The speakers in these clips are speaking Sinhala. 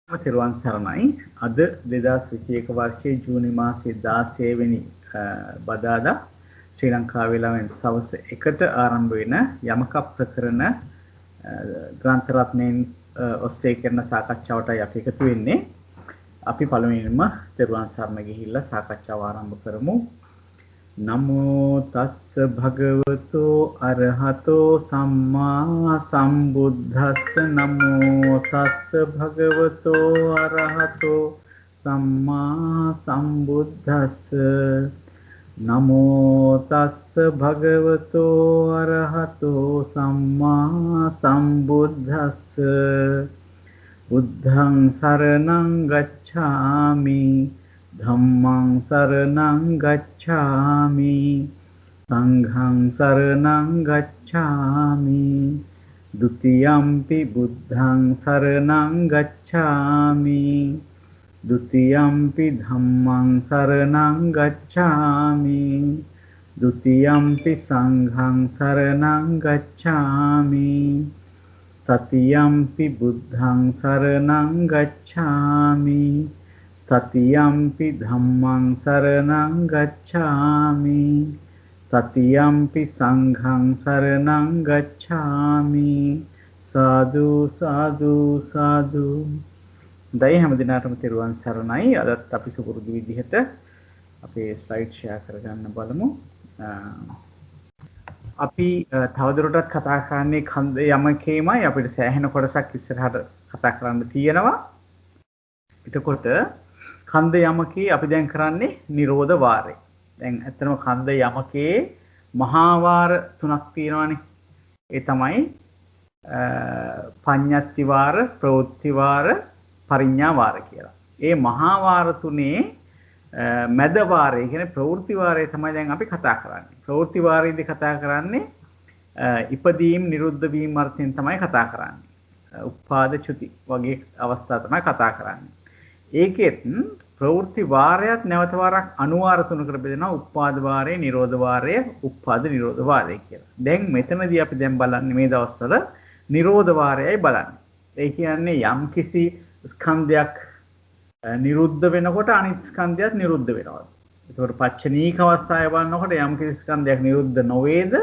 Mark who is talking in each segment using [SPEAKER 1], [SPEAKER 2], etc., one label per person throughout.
[SPEAKER 1] තිරුවන් සරණයි. අද 2021 වර්ෂයේ ජූනි මාසයේ 16 වෙනි බදාදා ශ්‍රී ලංකා වේලාවෙන් සවස් 1ට ආරම්භ වෙන යමක ප්‍රකරණ ග්‍රන්ථ රත්නයෙන් ඔස්සේ කරන සාකච්ඡාවටයි අපි එකතු වෙන්නේ. අපි පළමුවෙන්ම තිරුවන් සරණ ගිහිල්ලා සාකච්ඡාව ආරම්භ කරමු. නමෝ තස්ස භගවතෝ අරහතෝ සම්මා සම්බුද්දස්ස නමෝ තස්ස භගවතෝ අරහතෝ සම්මා සම්බුද්දස්ස නමෝ තස්ස භගවතෝ අරහතෝ සම්මා සම්බුද්දස්ස බුද්ධං සරණං ගච්ඡාමි ධම්මං සරණං ගච්ඡාමි සංඝං සරණං ගච්ඡාමි ဒ ුතියම්පි බුද්ධං සරණං ගච්ඡාමි ဒ ුතියම්පි ධම්මං සරණං ගච්ඡාමි ဒ ුතියම්පි සංඝං සරණං ගච්ඡාමි තතියම්පි බුද්ධං සරණං ගච්ඡාමි තතියම්පි ධම්මං සරණං ගච්ඡාමි තතියම්පි සංඝං සරණං ගච්ඡාමි සාදු සාදු සාදු. දැන් හැම දිනකටම තිරුවන් සරණයි. අදත් අපි සුපුරුදු විදිහට අපේ ස්ලයිඩ් ෂෙයා කරගන්න බලමු. අපි තවදුරටත් කතා කරන්නේ කන්ද යමකේමයි. අපිට සෑහෙන කොටසක් ඉස්සරහට කතා කරන්න තියෙනවා. එතකොට කන්ද යමකේ අපි දැන් කරන්නේ නිරෝධ වාරය. දැන් ඇත්තටම කන්ද යමකේ මහා වාර තුනක් තියෙනවානේ. ඒ තමයි පඤ්ඤත්ති වාර, ප්‍රවෘත්ති වාර, පරිඤ්ඤා වාර කියලා. ඒ මහා වාර තුනේ මැද වාරය කියන්නේ ප්‍රවෘත්ති වාරය තමයි දැන් අපි කතා කරන්නේ. ප්‍රවෘත්ති වාරයේදී කතා කරන්නේ ඉපදීම් නිරුද්ධ වීම අර්ථයෙන් තමයි කතා කරන්නේ. උපාද චුති වගේ අවස්ථා තමයි කතා කරන්නේ. ඒකෙත් ප්‍රවෘත්ති වාරයත් නැවත වාරක් අනුවාර තුනකට බෙදෙනවා. උපාද වාරය, නිරෝධ වාරය, උපාද නිරෝධ වාරය කියලා. දැන් මෙතනදී අපි දැන් බලන්නේ මේ දවස්වල නිරෝධ වාරයයි බලන්නේ. ඒ කියන්නේ යම් කිසි ස්කන්ධයක් නිරුද්ධ වෙනකොට අනිත් ස්කන්ධයත් නිරුද්ධ වෙනවා. ඒතකොට පච්චනීක අවස්ථාවේ බලනකොට යම් කිසි ස්කන්ධයක් නිරුද්ධ නොවේද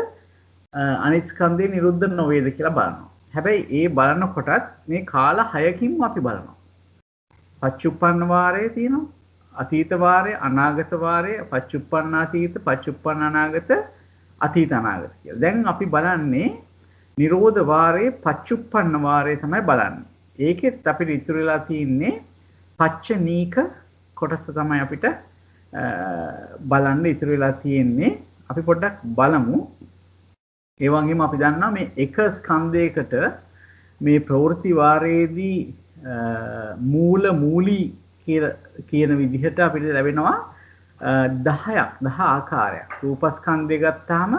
[SPEAKER 1] අනිත් ස්කන්ධය නිරුද්ධ නොවේද කියලා බලනවා. හැබැයි ඒ බලනකොටත් මේ කාල 6කින්ම අපි බලනවා. පච්චුප්පන්න වාරයේ තියෙනවා. අතීත වාරය, අනාගත වාරය, පච්චුප්පන්න අතීත, පච්චුප්පන්න අනාගත, අතීත අනාගත කියලා. දැන් අපි බලන්නේ නිරෝධ වාරයේ පච්චුප්පන්න වාරය තමයි බලන්නේ. ඒකෙත් අපිට ඉතුරු වෙලා තියෙන්නේ පච්චනීක කොටස තමයි අපිට බලන්න ඉතුරු වෙලා තියෙන්නේ. අපි පොඩ්ඩක් බලමු. ඒ වගේම අපි දන්නවා මේ එක ස්කන්ධයකට මේ ප්‍රවෘත්ති වාරයේදී මූලී කියන විදිහට අපිට ලැබෙනවා 10 ආකාරයක්. රූපස්කන්ධය ගත්තාම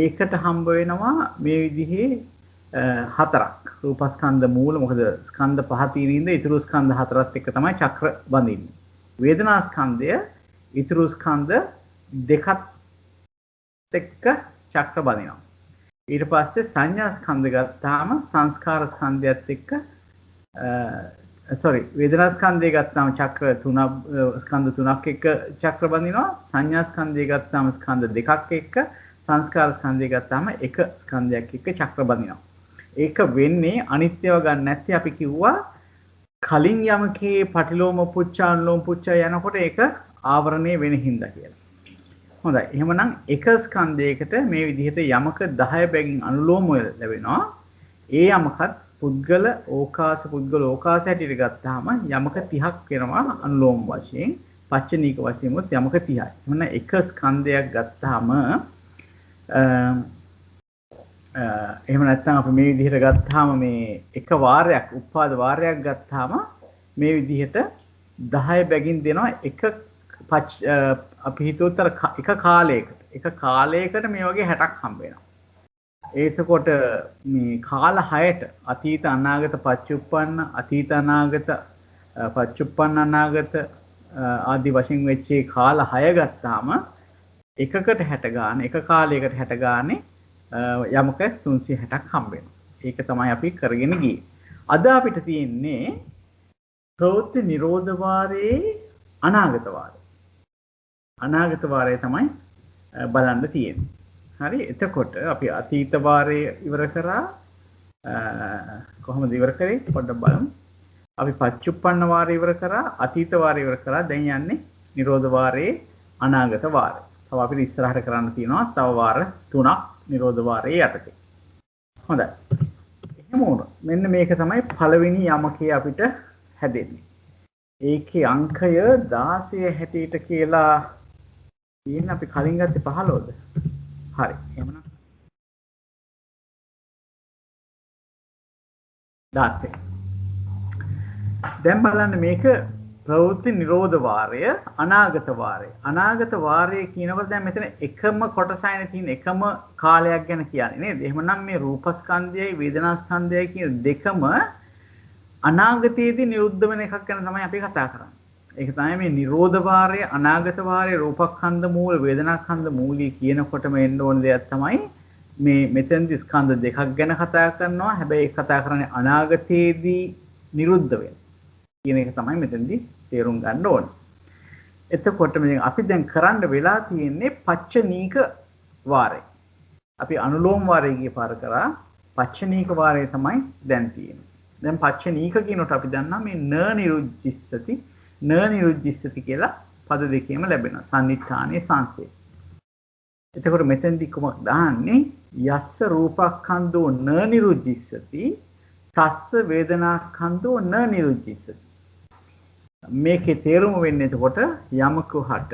[SPEAKER 1] ඒකට හම්බ වෙනවා මේ විදිහේ 4ක්. රූපස්කන්ධ මූල මොකද ස්කන්ධ 5 තියෙනින්ද ඊතුරු ස්කන්ධ 4ත් එක්ක තමයි චක්‍ර බඳින්නේ. වේදනා ස්කන්ධය ඊතුරු ස්කන්ධ 2ත් එක්ක චක්‍ර බඳිනවා. ඊට පස්සේ සංඥා ස්කන්ධ ගත්තාම සංස්කාර ස්කන්ධයත් එක්ක වේදනා ස්කන්ධය ගත්තාම චක්‍ර 3 ස්කන්ධ 3ක් එක්ක චක්‍ර බඳිනවා. සංඥා ස්කන්ධය ගත්තාම ස්කන්ධ 2ක් එක්ක, සංස්කාර ස්කන්ධය ගත්තාම එක ස්කන්ධයක් එක්ක චක්‍ර බඳිනවා. ඒක වෙන්නේ අනිත්‍යව ගන්න නැත්නම් අපි කිව්වා කලින් යමකේ පටිලෝම පුච්චානුලෝම පුච්චා යනකොට ඒක ආවරණය වෙන හින්දා කියලා. හොඳයි. එහෙමනම් එක ස්කන්ධයකට මේ විදිහට යමක 10 බැගින් අනුලෝම ලැබෙනවා. ඒ යමකත් පුද්ගල ඕකාස හැටියට ගත්තාම යමක 30ක් වෙනවා අනුලෝම වශයෙන්. පච්චනීක වශයෙන් උත් යමක 30යි. එහෙනම් එක ස්කන්ධයක් ගත්තාම එහෙම නැත්නම් අපි මේ විදිහට ගත්තාම මේ එක වාරයක් උපාද වාරයක් ගත්තාම මේ විදිහට 10 බැගින් දෙනවා එක අපි හිතුවතර එක කාලයකට මේ වගේ 60ක් හම්බ වෙනවා. එතකොට මේ කාල 6ට අතීත අනාගත පච්චුප්පන්න අතීත අනාගත පච්චුප්පන්න අනාගත ආදී වශයෙන් වෙච්ච කාල 6 ගත්තාම එකකට 60 ගාන එක කාලයකට 60 ගානේ යමක 360ක් හම්බ වෙනවා. ඒක තමයි අපි කරගෙන ගියේ. අද අපිට තියෙන්නේ ප්‍රවෘත්ති නිරෝධ වාරයේ අනාගත වාරය. අනාගත වාරය තමයි බලන්න තියෙන්නේ. හරි එතකොට අපි අතීත වාරය ඉවර කරා කොහොමද ඉවර කරේ පොඩ්ඩක් බලමු. අපි පච්චුප්පන්න වාරය ඉවර කරා අතීත වාරය ඉවර කරා දැන් යන්නේ නිරෝධ වාරයේ අනාගත වාරය. තව අපිට ඉස්සරහට කරන්න තියෙනවා තව වාර 3ක් නිරෝධ වාරයේ යටතේ. හොඳයි. එහෙම වුණා. මෙන්න මේක තමයි පළවෙනි යමකේ අපිට හැදෙන්නේ. ඒකේ අංකය 16 හැටියට කියලා තියෙන අපි කලින් ගත්තේ 15ද? හරි. එහෙමනම් 16. දැන් බලන්න මේක ප්‍රවෘත්ති නිරෝධ වාරය අනාගත වාරය. අනාගත වාරය කියනකොට දැන් මෙතන එකම කොටසයිනේ තියෙන එකම කාලයක් ගැන කියන්නේ නේද? එහෙමනම් මේ රූපස්කන්ධයයි වේදනාස්කන්ධයයි කියන දෙකම අනාගතයේදී නිරුද්ධ වෙන එකක් ගැන තමයි අපි කතා කරන්නේ. ඒක තමයි මේ නිරෝධ වාරය අනාගත වාරය රූපස්කන්ධ මූල වේදනාස්කන්ධ මූලී කියනකොටම එන්න ඕන දෙයක් තමයි මේ මෙතෙන්දි ස්කන්ධ දෙකක් ගැන කතා කරනවා. හැබැයි ඒක කතා කරන්නේ අනාගතයේදී නිරුද්ධ වෙන කියන එක තමයි මෙතෙන්දි තේරුම් ගන්න ඕනේ. එතකොට මේ අපි දැන් කරන්න වෙලා තියෙන්නේ පච්චනීක වාරය. අපි අනුලෝම වාරය ගිය පාර කරා පච්චනීක වාරය තමයි දැන් තියෙන්නේ. දැන් පච්චනීක කියනකොට අපි දන්නා මේ න නිරුද්ධිස්සති කියලා පද දෙකේම ලැබෙනවා. සම්නිඨානයේ සංසේ. එතකොට මෙතෙන්දි කොහොමද දාන්නේ යස්ස රූපස්කන්ධෝ න නිරුද්ධිස්සති තස්ස වේදනාස්කන්ධෝ න නිරුද්ධිස්සති. මේකේ තේරුම වෙන්නේ එතකොට යමක හට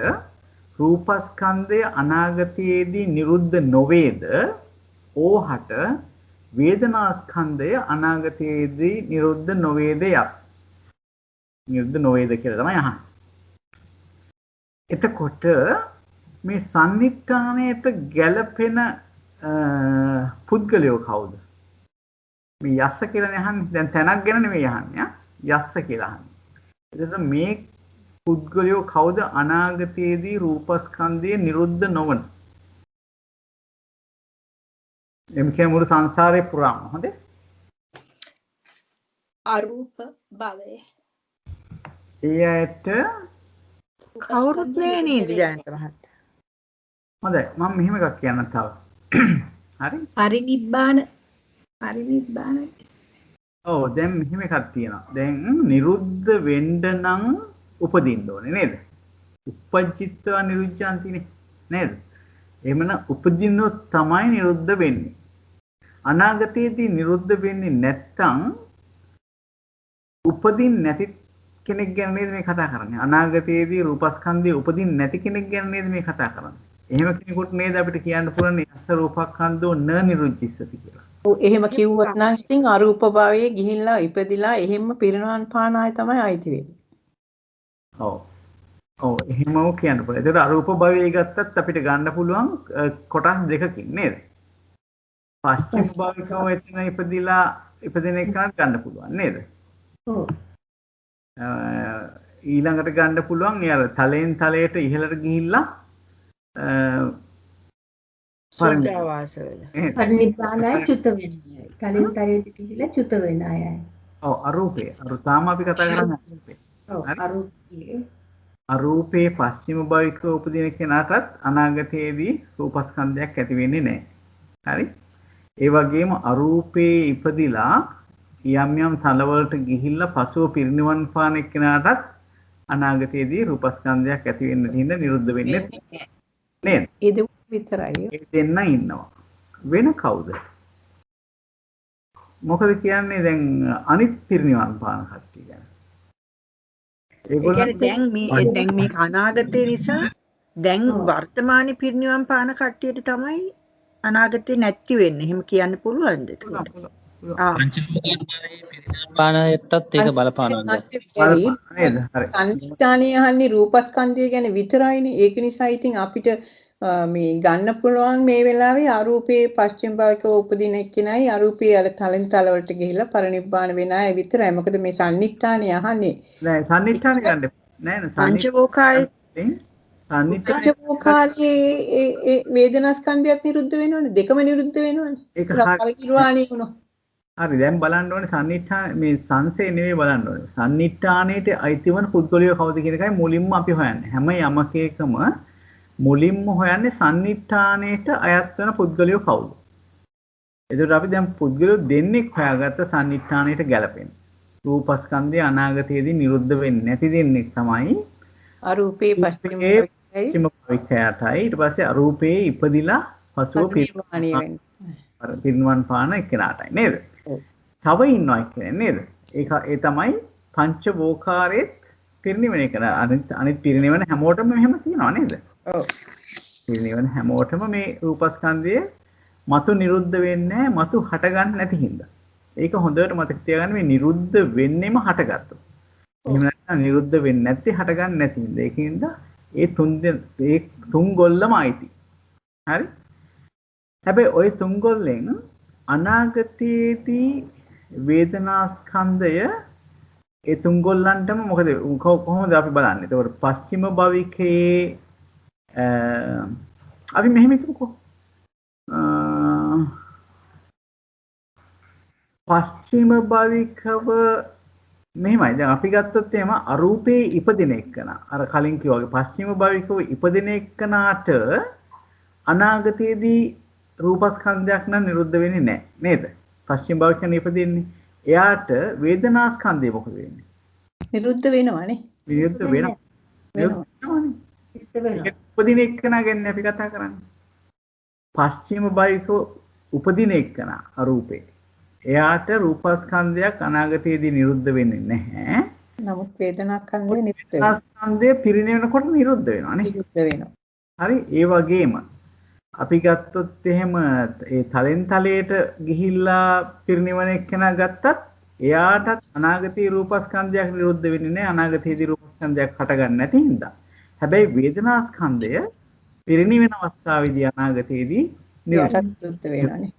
[SPEAKER 1] රූපස්කන්ධය අනාගතයේදී නිරුද්ධ නොවේද ඕහට වේදනාස්කන්ධය අනාගතයේදී නිරුද්ධ නොවේද යක්. නිරුද්ධ නොවේද කියලා තමයි අහන්නේ. එතකොට මේ සම්නිඨාණයට ගැළපෙන පුද්ගලයෝ කවුද? මේ යස්ස කියලා අහන්නේ. දැන් තැනක් ගැන නෙමෙයි අහන්නේ. යස්ස කියලා අහන්නේ. එතකොට මේ පුද්ගලයෝ කවුද අනාගතයේදී රූපස්කන්ධය නිරුද්ධ නොවන? එම් කියන්නේ මුළු සංසාරේ පුරාම හොඳේ.
[SPEAKER 2] අරූප භවය.
[SPEAKER 1] ඒ ඇයට
[SPEAKER 3] කවුරුත් නෑ නේද ජයන්ත මහත්තයා.
[SPEAKER 1] හොඳයි මම මෙහෙම එකක් කියන්න තව. හරි?
[SPEAKER 2] පරිනිබ්බාන.
[SPEAKER 1] ඔව් දැන් මෙහෙම එකක් තියෙනවා. දැන් නිරුද්ධ වෙන්න නම් උපදින්න ඕනේ නේද? උපජ්ජිත්වා නිරුද්ධාන්තිනේ නේද? එහෙමනම් උපදින්නොත් තමයි නිරුද්ධ වෙන්නේ. අනාගතයේදී නිරුද්ධ වෙන්නේ නැත්තම් උපදින් නැති කෙනෙක් ගැන නේද මේ කතා කරන්නේ. අනාගතයේදී රූපස්කන්ධය උපදින් නැති කෙනෙක් ගැන නේද මේ කතා කරන්නේ. එහෙම කෙනෙකුට නේද අපිට කියන්න පුළුවන් යස්ස රූපස්කන්ධෝ න නිරුද්ධිස්සති කියලා.
[SPEAKER 3] ඔව් එහෙම කිව්වොත් නම් ඉතින් අරූප භවයේ ගිහිල්ලා ඉපදිලා එහෙම්ම පිරිනවන් පාන ආය තමයි ආйти වෙන්නේ.
[SPEAKER 1] ඔව්. ඔව් එහෙමම කියන්න පුළුවන්. ඒතර අරූප භවයේ ගත්තත් අපිට ගන්න පුළුවන් කොටස් දෙකකින් නේද? පස්චිම භවිකව එතන ඉපදිලා ඉපදින එකක් ගන්න පුළුවන් නේද?
[SPEAKER 3] ඔව්.
[SPEAKER 1] ඊළඟට ගන්න පුළුවන් ඒ අර තලයෙන් තලයට ඉහළට ගිහිල්ලා
[SPEAKER 3] සුද්ධාවාස වෙලා.
[SPEAKER 4] පරිනිබ්බානයි චුත වෙන්නේ. කලින් තරයට ගිහිල්ලා චුත වෙන අයයි.
[SPEAKER 1] ඔව් අරූපේ. අර තාම අපි කතා කරන්නේ අරූපේ.
[SPEAKER 4] ඔව් අරූපී.
[SPEAKER 1] අරූපේ පස්චිම භවිකව උපදින කෙනාටත් අනාගතයේදී රූපස්කන්ධයක් ඇති වෙන්නේ නැහැ. හරි? ඒ වගේම අරූපේ ඉපදිලා යම් යම් තලවලට ගිහිල්ලා පසුව පිරිනිවන් පාන එක්කෙනාටත් අනාගතයේදී රූපස්කන්ධයක් ඇති වෙන්න තියෙන නිරුද්ධ වෙන්නේ නේද?
[SPEAKER 3] ඒ දෙක විතරයි.
[SPEAKER 1] ඒ දෙන්න ඉන්නවා. වෙන කවුද? මොකද කියන්නේ දැන් අනිත් පිරිනිවන් පාන කට්ටිය ගැන.
[SPEAKER 5] ඒගොල්ලෝ දැන් මේ අනාගතේ නිසා දැන් වර්තමානයේ පිරිනිවන් පාන කට්ටියට තමයි අනාගතේ නැති වෙන්නේ. එහෙම කියන්න පුළුවන්ද එතකොට?
[SPEAKER 6] පානයටත් ඒක බලපානවා.
[SPEAKER 1] නේද? හරි.
[SPEAKER 3] අනිත්‍යණිය අහන්නේ රූපස්කන්ධය ගැන විතරයිනේ. ඒක නිසා ඉතින් අපිට මේ ගන්න පුළුවන් මේ වෙලාවේ අරූපේ පස්චිම භාවිකව උපදින එක්කෙනයි අරූපේ අර තලෙන් තල වලට ගිහිල්ලා පරිනිබ්බාන වෙන අය විතරයි. මොකද මේ සම්නිට්ඨාණිය අහන්නේ.
[SPEAKER 1] නෑ සම්නිට්ඨාණිය ගන්න නෑ නෑ
[SPEAKER 5] පංචවෝකාය
[SPEAKER 3] පංචවෝකාරයේ ඒ වේදනාස්කන්ධයත් නිරුද්ධ වෙනවනේ. දෙකම නිරුද්ධ වෙනවනේ.
[SPEAKER 1] ඒක
[SPEAKER 3] පරිනිර්වාණය වුණා.
[SPEAKER 1] හරි දැන් බලන්න ඕනේ සන්නිට්ඨාන මේ සංසේ නෙවෙයි බලන්න ඕනේ. සන්නිට්ඨානෙට අයිතිවන පුද්ගලයෝ කවුද කියන එකයි මුලින්ම අපි හොයන්නේ. හැම යමකේකම මුලින්ම හොයන්නේ සන්නිට්ඨානෙට අයත් වෙන පුද්ගලයෝ කවුද? එතකොට අපි දැන් පුද්ගලයෝ දෙන්නෙක් හොයාගත්ත සන්නිට්ඨානෙට ගැලපෙන. රූපස්කන්ධය අනාගතයේදී නිරුද්ධ වෙන්නේ නැති දෙන්නෙක් තමයි
[SPEAKER 3] අරූපේ පස්චිම
[SPEAKER 1] භවිකයටයි. ඊට පස්සේ අරූපේ ඉපදිලා පසුව පිරිනිවන් පාන එක්කෙනාටයි නේද? තව ඉන්නවා කියන්නේ නේද? ඒ තමයි පංචවෝකාරයේ පිරිනිවන එක. අනිත් පිරිනිවන හැමෝටම මෙහෙම තියෙනවා නේද?
[SPEAKER 3] ඔව්.
[SPEAKER 1] පිරිනිවන හැමෝටම මේ රූපස්කන්ධය මතු නිරුද්ධ වෙන්නේ මතු හටගන්න නැති හින්දා. ඒක හොඳට මතක තියාගන්න මේ නිරුද්ධ වෙන්නෙම හටගත්තොත්. එහෙම නැත්නම් නිරුද්ධ වෙන්නේ නැති හටගන්න නැති හින්දා. ඒකින්ද ඒ තුන් ගොල්ලම අයිති. හරි? හැබැයි ওই තුන් ගොල්ලෙන් අනාගතයේදී වේදනාස්කන්ධය ඒ තුන් ගොල්ලන්ටම මොකද කොහොමද අපි බලන්නේ? ඒතකොට පස්චිම භවිකේ අපි මෙහෙම හිතමුකෝ. පස්චිම භවිකව මෙහෙමයි. දැන් අපි ගත්තොත් එහෙම අරූපේ ඉපදින එක්කන අර කලින් කිව්වා වගේ පස්චිම භවිකව ඉපදින එක්කනාට අනාගතයේදී රූපස්කන්ධයක් නම් නිරුද්ධ වෙන්නේ නැහැ නේද? පස්චිම භවිකන ඉපදින්නේ. එයාට වේදනාස්කන්ධය මොකද වෙන්නේ?
[SPEAKER 3] නිරුද්ධ වෙනවනේ.
[SPEAKER 1] නිරුද්ධ වෙනවනේ. උපදින එක්කන ගැන අපි කතා කරන්නේ. පස්චිම භවිකව උපදින එක්කන අරූපේ. එයාට රූපස්කන්ධයක් අනාගතයේදී නිරුද්ධ වෙන්නේ නැහැ.
[SPEAKER 3] නමුත් වේදනාස්කන්ධය නිරුද්ධ වෙනවා.
[SPEAKER 1] වේදනාස්කන්ධය පිරිනිවනකොට නිරුද්ධ වෙනවා නේ.
[SPEAKER 3] නිරුද්ධ වෙනවා.
[SPEAKER 1] හරි ඒ වගේම අපි ගත්තොත් එහෙම ඒ තලෙන් තලයට ගිහිල්ලා පිරිනිවන එක්කෙනා ගත්තත් එයාටත් අනාගතයේ රූපස්කන්ධයක් නිරුද්ධ වෙන්නේ නැහැ. අනාගතයේදී රූපස්කන්ධයක් හටගන්නේ නැති හින්දා. හැබැයි වේදනාස්කන්ධය පිරිනිවන අවස්ථාවේදී අනාගතයේදී නිරුද්ධ
[SPEAKER 3] වෙනවානේ.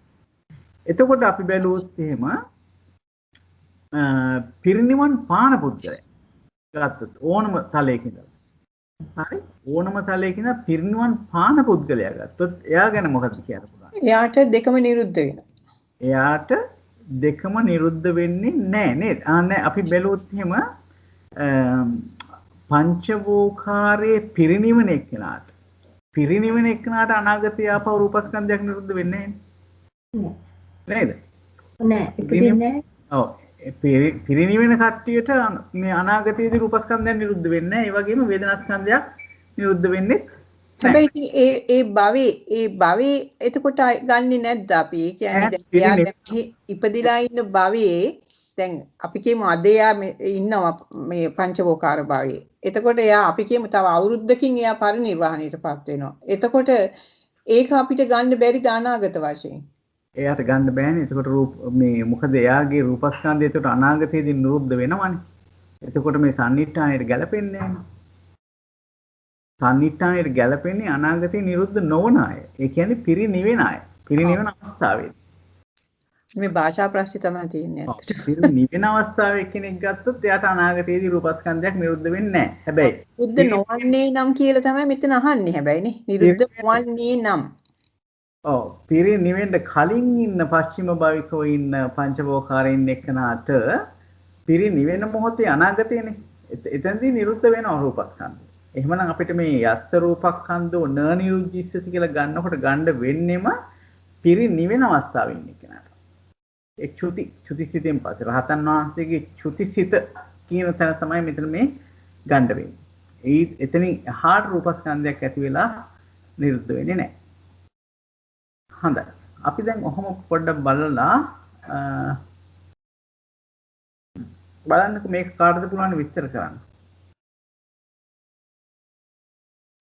[SPEAKER 1] එතකොට අපි බැලුවොත් එහෙම පිරිනිවන් පාන පුද්ගලයා ගත්තොත් ඕනම තලයකින් හරි ඕනම තලයකින් පිරිනිවන් පාන පුද්ගලයා ගත්තොත් එයා ගැන මොකද කියන්න පුළුවන්?
[SPEAKER 3] එයාට දෙකම නිරුද්ධ වෙනවා.
[SPEAKER 1] එයාට දෙකම නිරුද්ධ වෙන්නේ නැහැ නේද? නැහැ අපි බැලුවොත් එහෙම පංචවෝකාරයේ පිරිනිවන එක්කනාට අනාගතය ආපහු රූපස්කන්ධයක් නිරුද්ධ වෙන්නේ නැහැ නේද?
[SPEAKER 4] නෑ ඉපදින්නේ
[SPEAKER 1] ඔව් පිරිනිවෙන කට්ටියට මේ අනාගතයේදී රූපස්කන්ධයක් නිරුද්ධ වෙන්නේ නැහැ. ඒ වගේම වේදනාස්කන්ධයක් නිරුද්ධ වෙන්නේ
[SPEAKER 3] හැබැයි ඉතින් ඒ භවයේ එතකොට ගන්නෙ නැද්ද අපි? ඒ කියන්නේ දැන් එයා දැන් ඉපදිලා ඉන්න භවයේ දැන් අපි කියමු අද එයා ඉන්නවා මේ පංචවෝකාර භවයේ. එතකොට එයා අපි කියමු තව අවුරුද්දකින් එයා පරිනිර්වාණයටපත් වෙනවා. එතකොට ඒක අපිට ගන්න බැරි අනාගත වශයෙන්.
[SPEAKER 1] එයාට ගන්න බෑනේ. එතකොට මේ මොකද එයාගේ රූපස්කන්ධය එතකොට අනාගතයේදී නිරුද්ධ වෙනවනේ. එතකොට මේ සන්නිට්ඨානයට ගැලපෙන්නේ නැහැ. සන්නිට්ඨානයට ගැලපෙන්නේ අනාගතේ නිරුද්ධ නොවන අය. ඒ කියන්නේ පිරිනිවෙන අය. පිරිනිවෙන අවස්ථාවේදී. මේ
[SPEAKER 3] භාෂා ප්‍රශ්නේ තමයි තියෙන්නේ අතට.
[SPEAKER 1] පිරිනිවෙන අවස්ථාවේ කෙනෙක් ගත්තොත් එයාට අනාගතයේදී රූපස්කන්ධයක් නිරුද්ධ වෙන්නේ නැහැ. හැබැයි
[SPEAKER 3] නිරුද්ධ නොවන්නේ නම් කියලා තමයි මෙතන අහන්නේ හැබැයිනේ. නිරුද්ධ නොවන්නේ නම්
[SPEAKER 1] ඔව් පිරිනිවෙන්න කලින් ඉන්න පස්චිම භවිකව ඉන්න පංචවෝකාරයෙන් එක්කනාට පිරිනිවෙන මොහොතේ අනාගතයනේ. එතනදී නිරුද්ධ වෙනවා රූපස්කන්ධය. එහෙමනම් අපිට මේ යස්ස රූපස්කන්ධෝ න නිරුද්ධිස්සති කියලා ගන්නකොට ගන්න වෙන්නෙම පිරිනිවෙන අවස්ථාවේ ඉන්න කෙනාට. ඒ චුතිසිතෙන් පස්සේ රහතන් වහන්සේගේ චුතිසිත කියන තැන තමයි මෙතන මේ ගන්න වෙන්නේ. ඒ එතනින් එහාට රූපස්කන්ධයක් ඇති වෙලා නිරුද්ධ වෙන්නේ නැහැ. හොඳයි. අපි දැන් ඔහොම පොඩ්ඩක් බලලා බලන්නකෝ මේක කාටද පුළුවන් විස්තර කරන්න.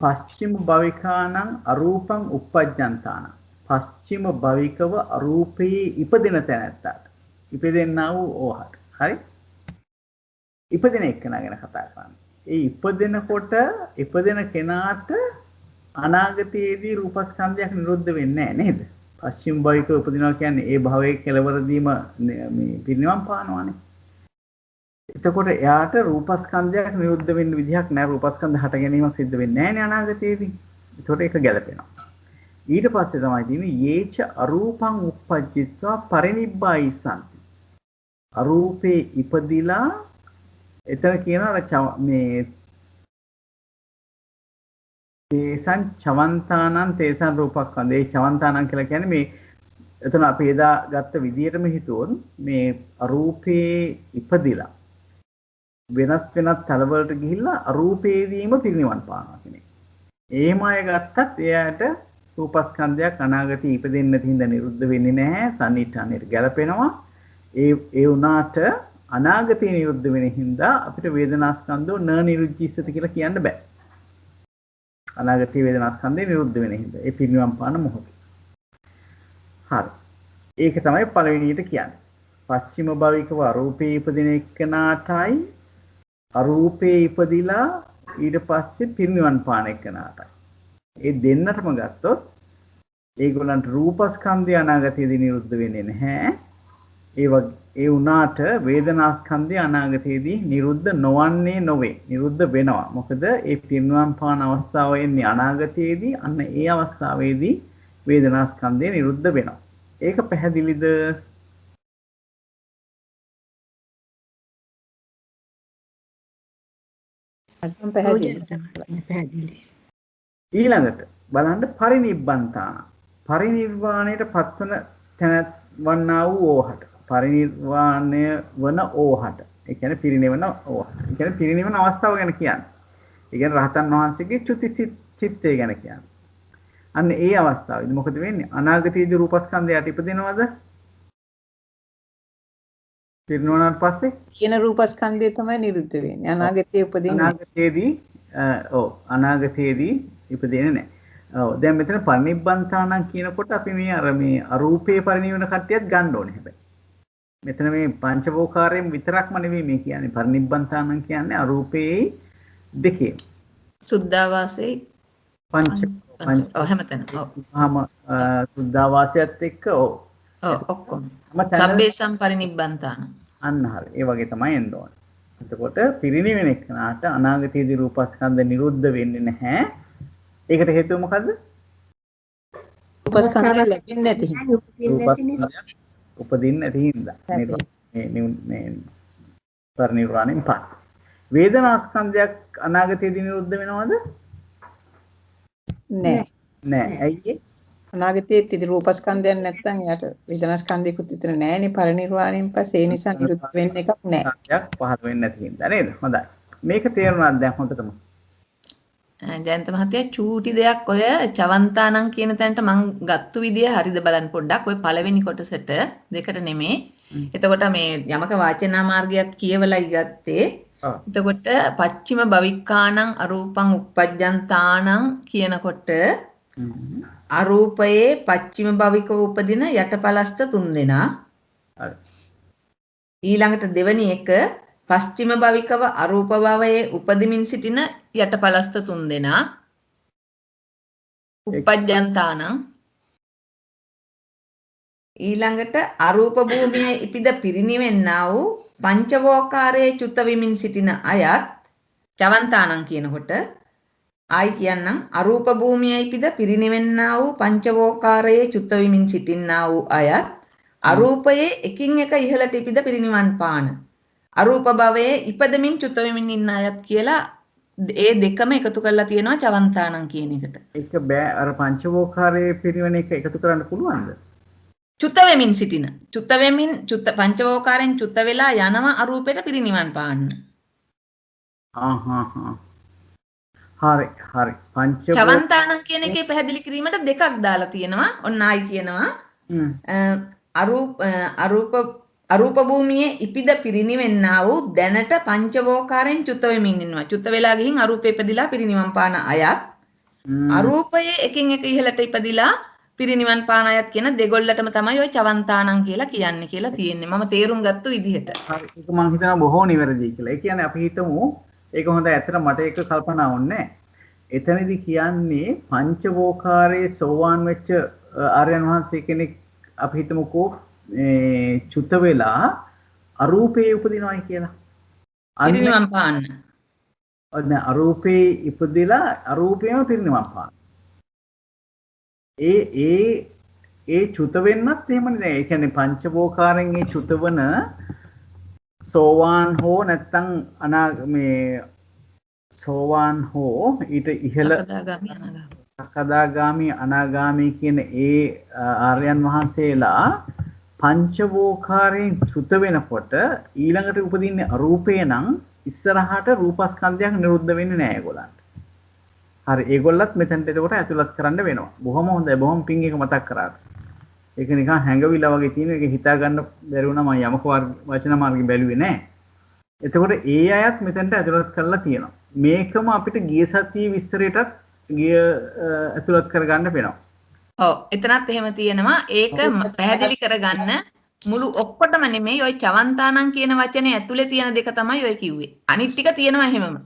[SPEAKER 1] පස්චිම භවිකානං අරූපං uppajjantāන. පස්චිම භවිකව අරූපේ ඉපදෙන තැනැත්තාට. ඉපදෙන්නා වූ ඕහට. හරි? ඉපදෙන එක්කෙනා ගැන කතා කරන්නේ. ඒ ඉපදෙනකොට ඉපදෙන කෙනාට අනාගතයේදී රූපස්කන්ධයක් නිරුද්ධ වෙන්නේ නැහැ නේද? පස්චිම භවිකව උපදිනවා කියන්නේ ඒ භවයේ කෙලවරදීම මේ පිරිනිවන් පානවානේ. එතකොට එයාට රූපස්කන්ධයක් නිරුද්ධ වෙන්න විදිහක් නැහැ. රූපස්කන්ධ හට ගැනීමක් සිද්ධ වෙන්නේ නැහැ නේ අනාගතයේදී. එතකොට ඒක ගැලපෙනවා. ඊට පස්සේ තමයි තියෙන්නේ යේච අරූපං uppajjitva parinibbāyissanti. අරූපේ ඉපදිලා එතන කියනවා මේ තේසං චවන්තානං තේසං රූපස්කන්ධේ චවන්තානං කියලා කියන්නේ මේ එතන අපි එදා ගත්ත විදියටම හිතුවොත් මේ අරූපේ ඉපදිලා වෙනත් තලවලට ගිහිල්ලා අරූපේදීම පිරිනිවන් පානවා කියන්නේ. එහෙම අය ගත්තත් එයාට රූපස්කන්ධයක් අනාගතේ ඉපදෙන්නේ නැති හින්දා නිරුද්ධ වෙන්නේ නැහැ. සන්නිඨානෙට ගැලපෙනවා. ඒ වුණාට අනාගතේ නිරුද්ධ වෙන හින්දා අපිට වේදනාස්කන්ධෝ න නිරුද්ධිස්සති කියලා කියන්න බෑ. අනාගතේ වේදනාස්කන්ධේ නිරුද්ධ වෙන හින්දා ඒ පිරිනිවන් පාන මොහොතේ. හරි. ඒක තමයි පළවෙනියට කියන්නේ. පස්චිම භවිකව අරූපේ ඉපදින එක්කනාටයි අරූපේ ඉපදිලා ඊට පස්සේ පිරිනිවන් පාන එක්කනාටයි. ඒ දෙන්නටම ගත්තොත් ඒගොල්ලන්ට රූපස්කන්ධය අනාගතයේදී නිරුද්ධ වෙන්නේ නැහැ. ඒ වුණාට වේදනාස්කන්ධය අනාගතයේදී නිරුද්ධ නොවන්නේ නොවේ. නිරුද්ධ වෙනවා. මොකද ඒ පිරිනිවන් පාන අවස්ථාව එන්නේ අනාගතයේදී. අන්න ඒ අවස්ථාවේදී වේදනාස්කන්ධය නිරුද්ධ වෙනවා. ඒක පැහැදිලිද?
[SPEAKER 5] පැහැදිලි.
[SPEAKER 1] ඊළඟට බලන්න පරිනිබ්බන්තාන. පරිනිර්වාණයට පත්වන තැන වන්නා වූ ඕහට. පරිනිර්වාණය වන ඕහට. ඒ කියන්නේ පිරිනිවන ඕහට. ඒ කියන්නේ පිරිනිවන අවස්ථාව ගැන කියන්නේ. ඒ කියන්නේ රහතන් වහන්සේගේ චුති චිත්තය ගැන කියන්නේ. අන්න ඒ අවස්ථාවේදී මොකද වෙන්නේ? අනාගතයේදී රූපස්කන්ධයට ඉපදිනවද? පිරිනුවනාට පස්සේ
[SPEAKER 3] කියන රූපස්කන්ධය තමයි නිරුද්ධ වෙන්නේ. අනාගතයේ උපදින්නේ.
[SPEAKER 1] අනාගතයේදී අනාගතයේදී ඉපදෙන්නේ නැහැ. ඔව් දැන් මෙතන පරිනිබ්බන්තානම් කියනකොට අපි මේ අරූපේ පරිනිවන කට්ටියත් ගන්න ඕනේ හැබැයි. මෙතන මේ පංචවෝකාරයෙන් විතරක්ම නෙවෙයි මේ කියන්නේ. පරිනිබ්බන්තානම් කියන්නේ අරූපේ දෙකේ.
[SPEAKER 7] සුද්ධාවාසයේ
[SPEAKER 1] පංච
[SPEAKER 7] හැමතැන.
[SPEAKER 1] සුද්ධාවාසයත් එක්ක
[SPEAKER 7] ඔක්කොම. සබ්බේ සම්පරිනිබ්බන්තාන.
[SPEAKER 1] අන්න හරි. ඒ වගේ තමයි එන්න ඕනේ. එතකොට පිරිනිවෙන එක්කනට අනාගතයේදී රූපස්කන්ධ නිරුද්ධ වෙන්නේ නැහැ. ඒකට හේතුව මොකද්ද?
[SPEAKER 3] රූපස්කන්ධය ලැබෙන්නේ නැති හින්දා.
[SPEAKER 1] උපදින්නේ නැති හින්දා. මේ පරිනිර්වාණයෙන් පස්සේ. වේදනාස්කන්ධයක් අනාගතයේදී නිරුද්ධ වෙනවද?
[SPEAKER 3] නෑ.
[SPEAKER 1] නෑ. ඇයි ඒ?
[SPEAKER 3] අනාගතයේ තිත රූපස්කන්ධයක් නැත්නම් යාට වේදනාස්කන්ධයකුත් විතර නෑනේ පරිනිර්වාණයෙන් පස්සේ ඒ නිසා නිරුද්ධ වෙන්න එකක් නෑ.
[SPEAKER 1] පහළ වෙන්නේ නැති හින්දා නේද? හොඳයි. මේක තේරුණාද දැන් හොඳටම?
[SPEAKER 7] ජයන්ත මහත්තයා චූටි දෙයක් ඔය චවන්තානම් කියන තැනට මං ගත්තු විදිය හරිද බලන්න පොඩ්ඩක්. ඔය පළවෙනි කොටසට දෙකට නෙමේ. එතකොට මේ යමක වාචනා මාර්ගයත් කියවලයි ගත්තේ. එතකොට පච්චිම භවික්කානං අරූපං uppajjantāනං කියනකොට අරූපයේ පච්චිම භවිකව උපදින යටපලස්ත 3 දෙනා. ඊළඟට දෙවැනි එක පස්චිම භවිකව අරූප භවයේ උපදිමින් සිටින යටපලස්ත 3 දෙනා. uppajjantāනං. ඊළඟට අරූප භූමියේ ඉපිද පිරිනිවෙන්නා වූ පංචවෝකාරයේ චුත විමින් සිටින අයත් චවන්තානම් කියනකොට ආයි කියන්නම් අරූප භූමියේ ඉපිද පිරිනිවෙන්නා වූ පංචවෝකාරයේ චුත විමින් සිටින්නා වූ අයත් අරූපයේ එකින් එක ඉහළට ඉපිද පිරිනිවන් පාන අරූප භවයේ ඉපදමින් චුත විමින් ඉන්න අයත් කියලා ඒ දෙකම එකතු කරලා තියෙනවා චවන්තානම් කියන එකට.
[SPEAKER 1] ඒක බෑ අර පංචවෝකාරයේ පිරිනිවන එක එකතු කරන්න පුළුවන්ද?
[SPEAKER 7] චුත වෙමින් සිටින. චුත වෙමින් පංචවෝකාරයෙන් චුත වෙලා යනවා අරූපයට පිරිනිවන් පාන්න.
[SPEAKER 1] හරි.
[SPEAKER 7] චවන්තානම් කියන එකේ පැහැදිලි කිරීමට දෙකක් දාලා තියෙනවා. ඔන්න ආයි කියනවා. අරූප භූමියේ ඉපිද පිරිනිවෙන්නා වූ දැනට පංචවෝකාරයෙන් චුත වෙමින් ඉන්නවා. චුත වෙලා ගිහින් අරූපේ ඉපදිලා පිරිනිවන් පාන අයත් අරූපයේ එකින් එක ඉහළට ඉපදිලා පිරිනිවන් පාන අයත් කියන දෙගොල්ලටම තමයි ওই චවන්තානම් කියලා කියන්නේ කියලා තියෙන්නේ. මම තේරුම් ගත්ත විදිහට.
[SPEAKER 1] හරි. ඒක මම හිතනවා බොහෝ නිවැරදි කියලා. ඒ කියන්නේ අපි හිතමු ඒක හොඳයි. ඇත්තට මට ඒක කල්පනා වුණේ නැහැ. එතනදී කියන්නේ පංචවෝකාරයේ සෝවාන් වෙච්ච ආර්යයන් වහන්සේ කෙනෙක් අපි හිතමුකෝ චුත වෙලා අරූපේ උපදිනවයි කියලා.
[SPEAKER 7] පිරිනිවන් පාන්න.
[SPEAKER 1] ඔන්න අරූපේ ඉපදිලා අරූපේම පිරිනිවන් පාන. ඒ චුත වෙන්නත් එහෙමනේ. ඒ කියන්නේ පංචවෝකාරයෙන් ඒ චුතවන සෝවාන් හෝ නැත්තම් මේ සෝවාන් හෝ ඊට ඉහළ
[SPEAKER 7] සකදාගාමි අනාගාමි.
[SPEAKER 1] සකදාගාමි අනාගාමි කියන ඒ ආර්යයන් වහන්සේලා පංචවෝකාරයෙන් චුත වෙනකොට ඊළඟට උපදින්නේ අරූපේ නම් ඉස්සරහට රූපස්කන්ධයක් නිරුද්ධ වෙන්නේ නැහැ ඒගොල්ලන්ට. හරි ඒගොල්ලත් මෙතනට එතකොට ඇතුළත් කරන්න වෙනවා. බොහොම හොඳයි. බොහොම පිං එක මතක් කරාට. ඒක නිකන් හැඟවිලා වගේ තියෙන එක හිතා ගන්න බැරි වුණා මම යමක වචන මාර්ගෙන් බැලුවේ නැහැ. එතකොට ඒ අයත් මෙතනට ඇතුළත් කරලා තියෙනවා. මේකම අපිට ගිය සතියේ විස්තරයටත් ඇතුළත් කරගන්න වෙනවා.
[SPEAKER 7] ඔව් එතනත් එහෙම තියෙනවා. ඒක පැහැදිලි කරගන්න මුළු ඔක්කොටම නෙමෙයි ඔය චවන්තානං කියන වචනේ ඇතුලේ තියෙන දෙක තමයි ඔය කිව්වේ. අනිත් ටික තියෙනවා එහෙමම.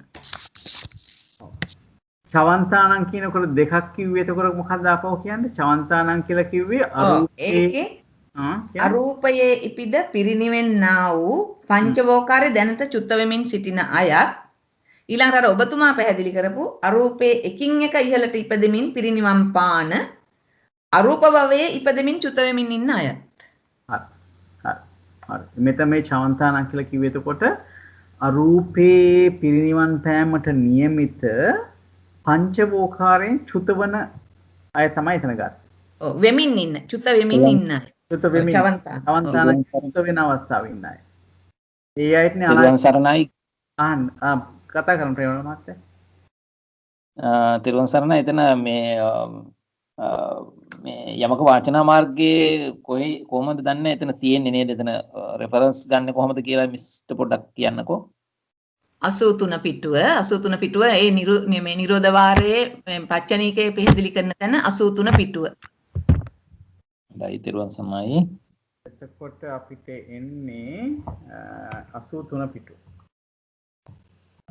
[SPEAKER 1] චවන්තානං කියනකොට දෙකක් කිව්වේ. එතකොට මොකක්ද ආපහු කියන්නේ? චවන්තානං කියලා කිව්වේ
[SPEAKER 7] ඒකේ අරූපයේ ඉපිද පිරිනිවෙන්නා වූ පංචවෝකාරය දැනට චුත්ත වෙමින් සිටින අයත් ඊළඟට අර ඔබතුමා පැහැදිලි කරපු අරූපයේ එකින් එක ඉහළට ඉපදෙමින් පිරිනිවන් පාන අරූප භවයේ ඉපදෙමින් චුත වෙමින් ඉන්න අය.
[SPEAKER 1] හරි. මෙතන මේ චවන්තානං කියලා කිව්වේ එතකොට අරූපේ පිරිනිවන් පෑමට නියමිත පංචවෝකාරයෙන් චුතවන අය තමයි එතන ගත්තේ.
[SPEAKER 7] ඔව් වෙමින් ඉන්න චුත වෙමින් ඉන්න අය.
[SPEAKER 1] චුත වෙමින් චවන්තානං චුත වෙන අවස්ථාවේ ඉන්න අය. ඒ අයටනේ
[SPEAKER 6] තිරුවන් සරණයි.
[SPEAKER 1] කතා කරන ප්‍රේම මහත්තයා.
[SPEAKER 6] තිරුවන් සරණයි. එතන මේ යමක වාචනා මාර්ගයේ කොහොමද දන්නේ එතන තියෙන්නේ නේද? එතන රෙෆරන්ස් ගන්න කොහොමද කියලා මිස්ටර් පොඩ්ඩක් කියන්නකෝ.
[SPEAKER 7] 83 පිටුව මේ නිරෝධ වාරයේ පච්චනීකයේ පැහැදිලි කරන තැන 83 පිටුව.
[SPEAKER 6] හොඳයි තිරුවන් සරණයි.
[SPEAKER 1] එතකොට අපිට එන්නේ 83 පිටුව.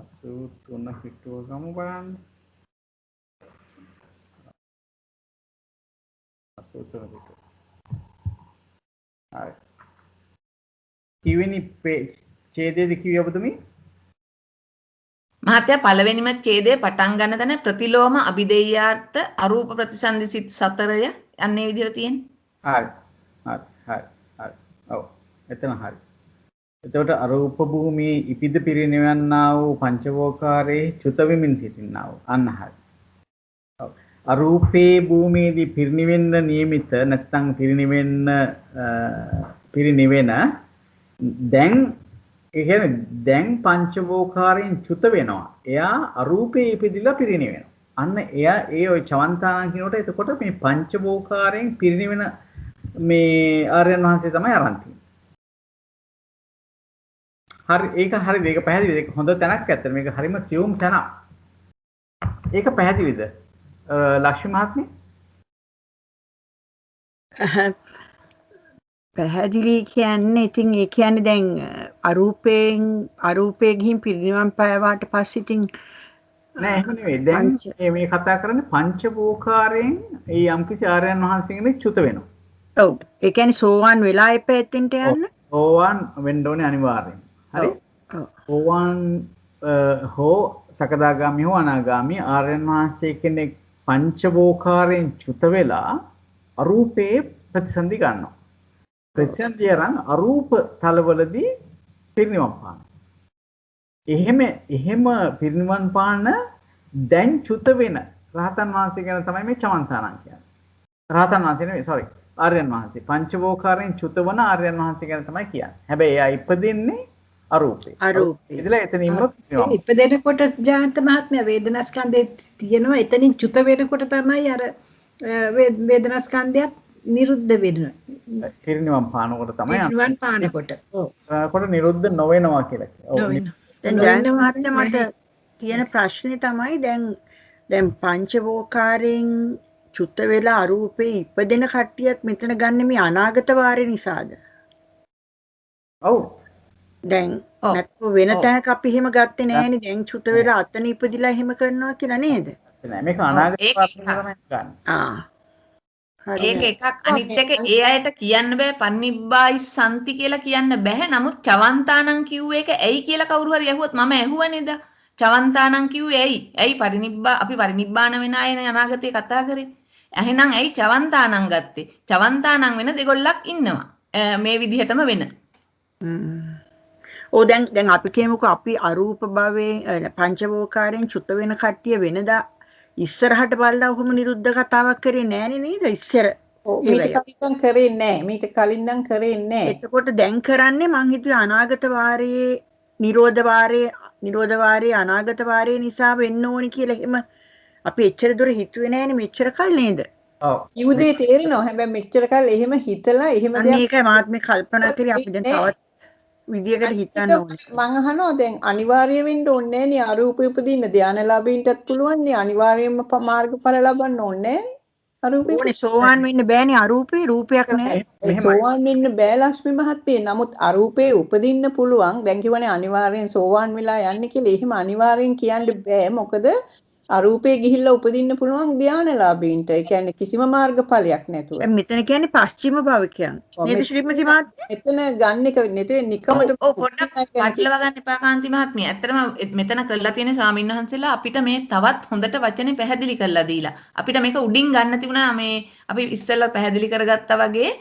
[SPEAKER 1] 83 පිටුව ගමු බලන්න. 83 පිටුව. හරි. කිවෙනි ඡේදයේදී කිව්වේ ඔබතුමී?
[SPEAKER 7] මහත්තයා පළවෙනිම ඡේදයේ පටන් ගන්න තැන ප්‍රතිලෝම අභිදේයාර්ථ අරූප ප්‍රතිසන්දි සිත් 4 යන්නේ විදිහට තියෙන්නේ.
[SPEAKER 1] හරි. ඔව්. එතන හරි. එතකොට අරූප භූමියේ ඉපිද පිරිනිවන්නා වූ පංචවෝකාරයේ චුත වෙමින් සිටින්නා වූ අන්න හරි. ඔව්. අරූපේ භූමියේදී පිරිනිවෙන්න නියමිත නැත්නම් පිරිනිවෙන දැන් ඒ කියන්නේ දැන් පංචවෝකාරයෙන් චුත වෙනවා. එයා අරූපේ ඉපදිලා පිරිනිවෙනවා. අන්න එයා ඒ ඔය චවන්තානං කියනකොට එතකොට මේ පංචවෝකාරයෙන් පිරිනිවෙන මේ ආර්යයන් වහන්සේ තමයි අරන් තියෙන්නේ. හරි ඒක හරිද? ඒක පැහැදිලිද? ඒක හොඳ තැනක් ඇත්තට. මේක හරිම සියුම් තැනක්. ඒක පැහැදිලිද? ලක්ෂ්මී මහත්මිය?
[SPEAKER 5] පැහැදිලි කියන්නේ ඉතින් ඒ කියන්නේ දැන් අරූපේ ගිහින් පිරිනිවන් පෑවාට පස්සේ ඉතින්
[SPEAKER 1] නෑ එහෙම නෙවෙයි. දැන් මේ කතා කරන්නේ පංචවෝකාරයෙන් ඒ යම්කිසි ආර්යයන් වහන්සේ කෙනෙක් චුත වෙනවා.
[SPEAKER 5] ඔව්. ඒ කියන්නේ සෝවාන් වෙලා එපැත්තෙන්ට යන්න.
[SPEAKER 1] සෝවාන් වෙන්න ඕනේ අනිවාර්යෙන්. හරි? සෝවාන් හෝ සකදාගාමි හෝ අනාගාමි ආර්යයන් වහන්සේ කෙනෙක් පංචවෝකාරයෙන් චුත වෙලා අරූපේ ප්‍රතිසන්දි ගන්නවා. ප්‍රතිසන්දියරන් අරූප තලවලදී පිරිනිවන් පාන. එහෙම පිරිනිවන් පාන දැන් චුත වෙන රහතන් වහන්සේ ගැන තමයි මේ චවන්තානං කියන්නේ. රහතන් වහන්සේ නෙවෙයි sorry ආර්යයන් වහන්සේ. පංචවෝකාරයෙන් චුත වන ආර්යයන් වහන්සේ ගැන තමයි කියන්නේ. හැබැයි එයා ඉපදින්නේ අරූපේ. ඉතලා එතනින්ම
[SPEAKER 2] ඉපදෙනකොට ජාන්ත මහත්මයා වේදනාස්කන්ධේ තියෙනවා. එතනින් චුත වෙනකොට තමයි අර වේදනාස්කන්ධයත් නිරුද්ධ වෙනවා.
[SPEAKER 1] පිරිනිවන් පානකොට තමයි
[SPEAKER 2] පිරිනිවන් පානකොට. ඔව්.
[SPEAKER 1] කොට නිරුද්ධ නොවෙනවා කියලා කියනවා.
[SPEAKER 5] දැන් ජයන්ත මහත්තයා මට තියෙන ප්‍රශ්නේ තමයි දැන් පංචවෝකාරයෙන් චුත වෙලා අරූපේ ඉපදෙන කට්ටියත් මෙතන ගන්න මේ අනාගත වාරේ නිසාද?
[SPEAKER 1] ඔව්.
[SPEAKER 5] දැන් නැත්නම් වෙන තැනක අපි එහෙම ගත්තේ නෑනේ. දැන් චුත වෙලා අතන ඉපදිලා එහෙම කරනවා කියලා නේද?
[SPEAKER 1] නෑ මේක අනාගත වාරේ තමයි ගන්න.
[SPEAKER 7] ඒක එකක්. අනිත් එක ඒ අයට කියන්න බෑ පන්නිබ්බායි සම්ති කියලා කියන්න බෑ. නමුත් චවන්තානං කිව්වේ ඒක ඇයි කියලා කවුරු හරි ඇහුවොත් මම ඇහුවා නේද? චවන්තානං කිව්වේ ඇයි? අපි පරිනිබ්බාන වෙන අයනේ අනාගතේ කතා කරේ. එහෙනම් ඇයි චවන්තානං ගත්තේ? චවන්තානං වෙන දෙගොල්ලක් ඉන්නවා. මේ විදිහටම වෙන.
[SPEAKER 5] ඕ දැන් අපි කියමුකෝ අපි අරූප භවයෙන් පංචවෝකාරයෙන් චුත වෙන කට්ටිය වෙනදා ඉස්සරහට බලලා ඔහොම නිරුද්ධ කතාවක් කරේ නෑනේ නේද ඉස්සර
[SPEAKER 3] මීට කලින් කරේ නැහැ. මීට කලින් නම් කරේ නැහැ.
[SPEAKER 5] එතකොට දැන් කරන්නේ මං හිතුවේ අනාගත වාරයේ නිරෝධ වාරයේ අනාගත වාරයේ නිසා වෙන්න ඕනි කියලා එහෙම අපි එච්චර දුර හිතුවේ නෑනේ මෙච්චර කල් නේද?
[SPEAKER 1] ඔව්.
[SPEAKER 3] යුදේ තේරෙනවා. හැබැයි මෙච්චර කල් එහෙම හිතලා එහෙම
[SPEAKER 5] අන්න ඒකයි මාත් මේ කල්පනා කරේ අපි දැන් තවත් විදියකට හිතන්න ඕනේ.
[SPEAKER 3] මං අහනවා දැන් අනිවාර්ය වෙන්න ඕනේ නැහැ නේ අරූපේ උපදින්න ධානලාභීන්ටත් පුළුවන් නේ අනිවාර්යයෙන්ම මාර්ගඵල ලබන්න ඕනේ නැහැ අරූපේ.
[SPEAKER 5] ඕනේ සෝවාන් වෙන්න බෑනේ අරූපේ රූපයක් නෑ.
[SPEAKER 3] සෝවාන් වෙන්න බෑ ලක්ෂ්මී මහත්මිය. නමුත් අරූපේ උපදින්න පුළුවන්. දැන් කිව්වනේ අනිවාර්යෙන් සෝවාන් වෙලා යන්නේ කියලා. එහෙම අනිවාර්යෙන් කියන්න බෑ. මොකද අරූපේ ගිහිල්ලා උපදින්න පුළුවන් ධානලාභීන්ට. ඒ කියන්නේ කිසිම මාර්ගඵලයක් නැතුව.
[SPEAKER 5] දැන් මෙතන කියන්නේ පස්චිම භවිකයන්. නේද ශ්‍රීමති මහත්මිය?
[SPEAKER 3] මෙතන ගන්න එක නෙතේ නිකමට
[SPEAKER 7] ඔව් පොඩ්ඩක් පටලවා ගන්න එපා කාන්ති මහත්මිය. ඇත්තටම මෙතන කරලා තියෙන ස්වාමීන් වහන්සේලා අපිට මේ තවත් හොඳට වචනේ පැහැදිලි කරලා දීලා. අපිට මේක උඩින් ගන්න තිබුණා මේ අපි ඉස්සෙල්ලා පැහැදිලි කරගත්තා වගේ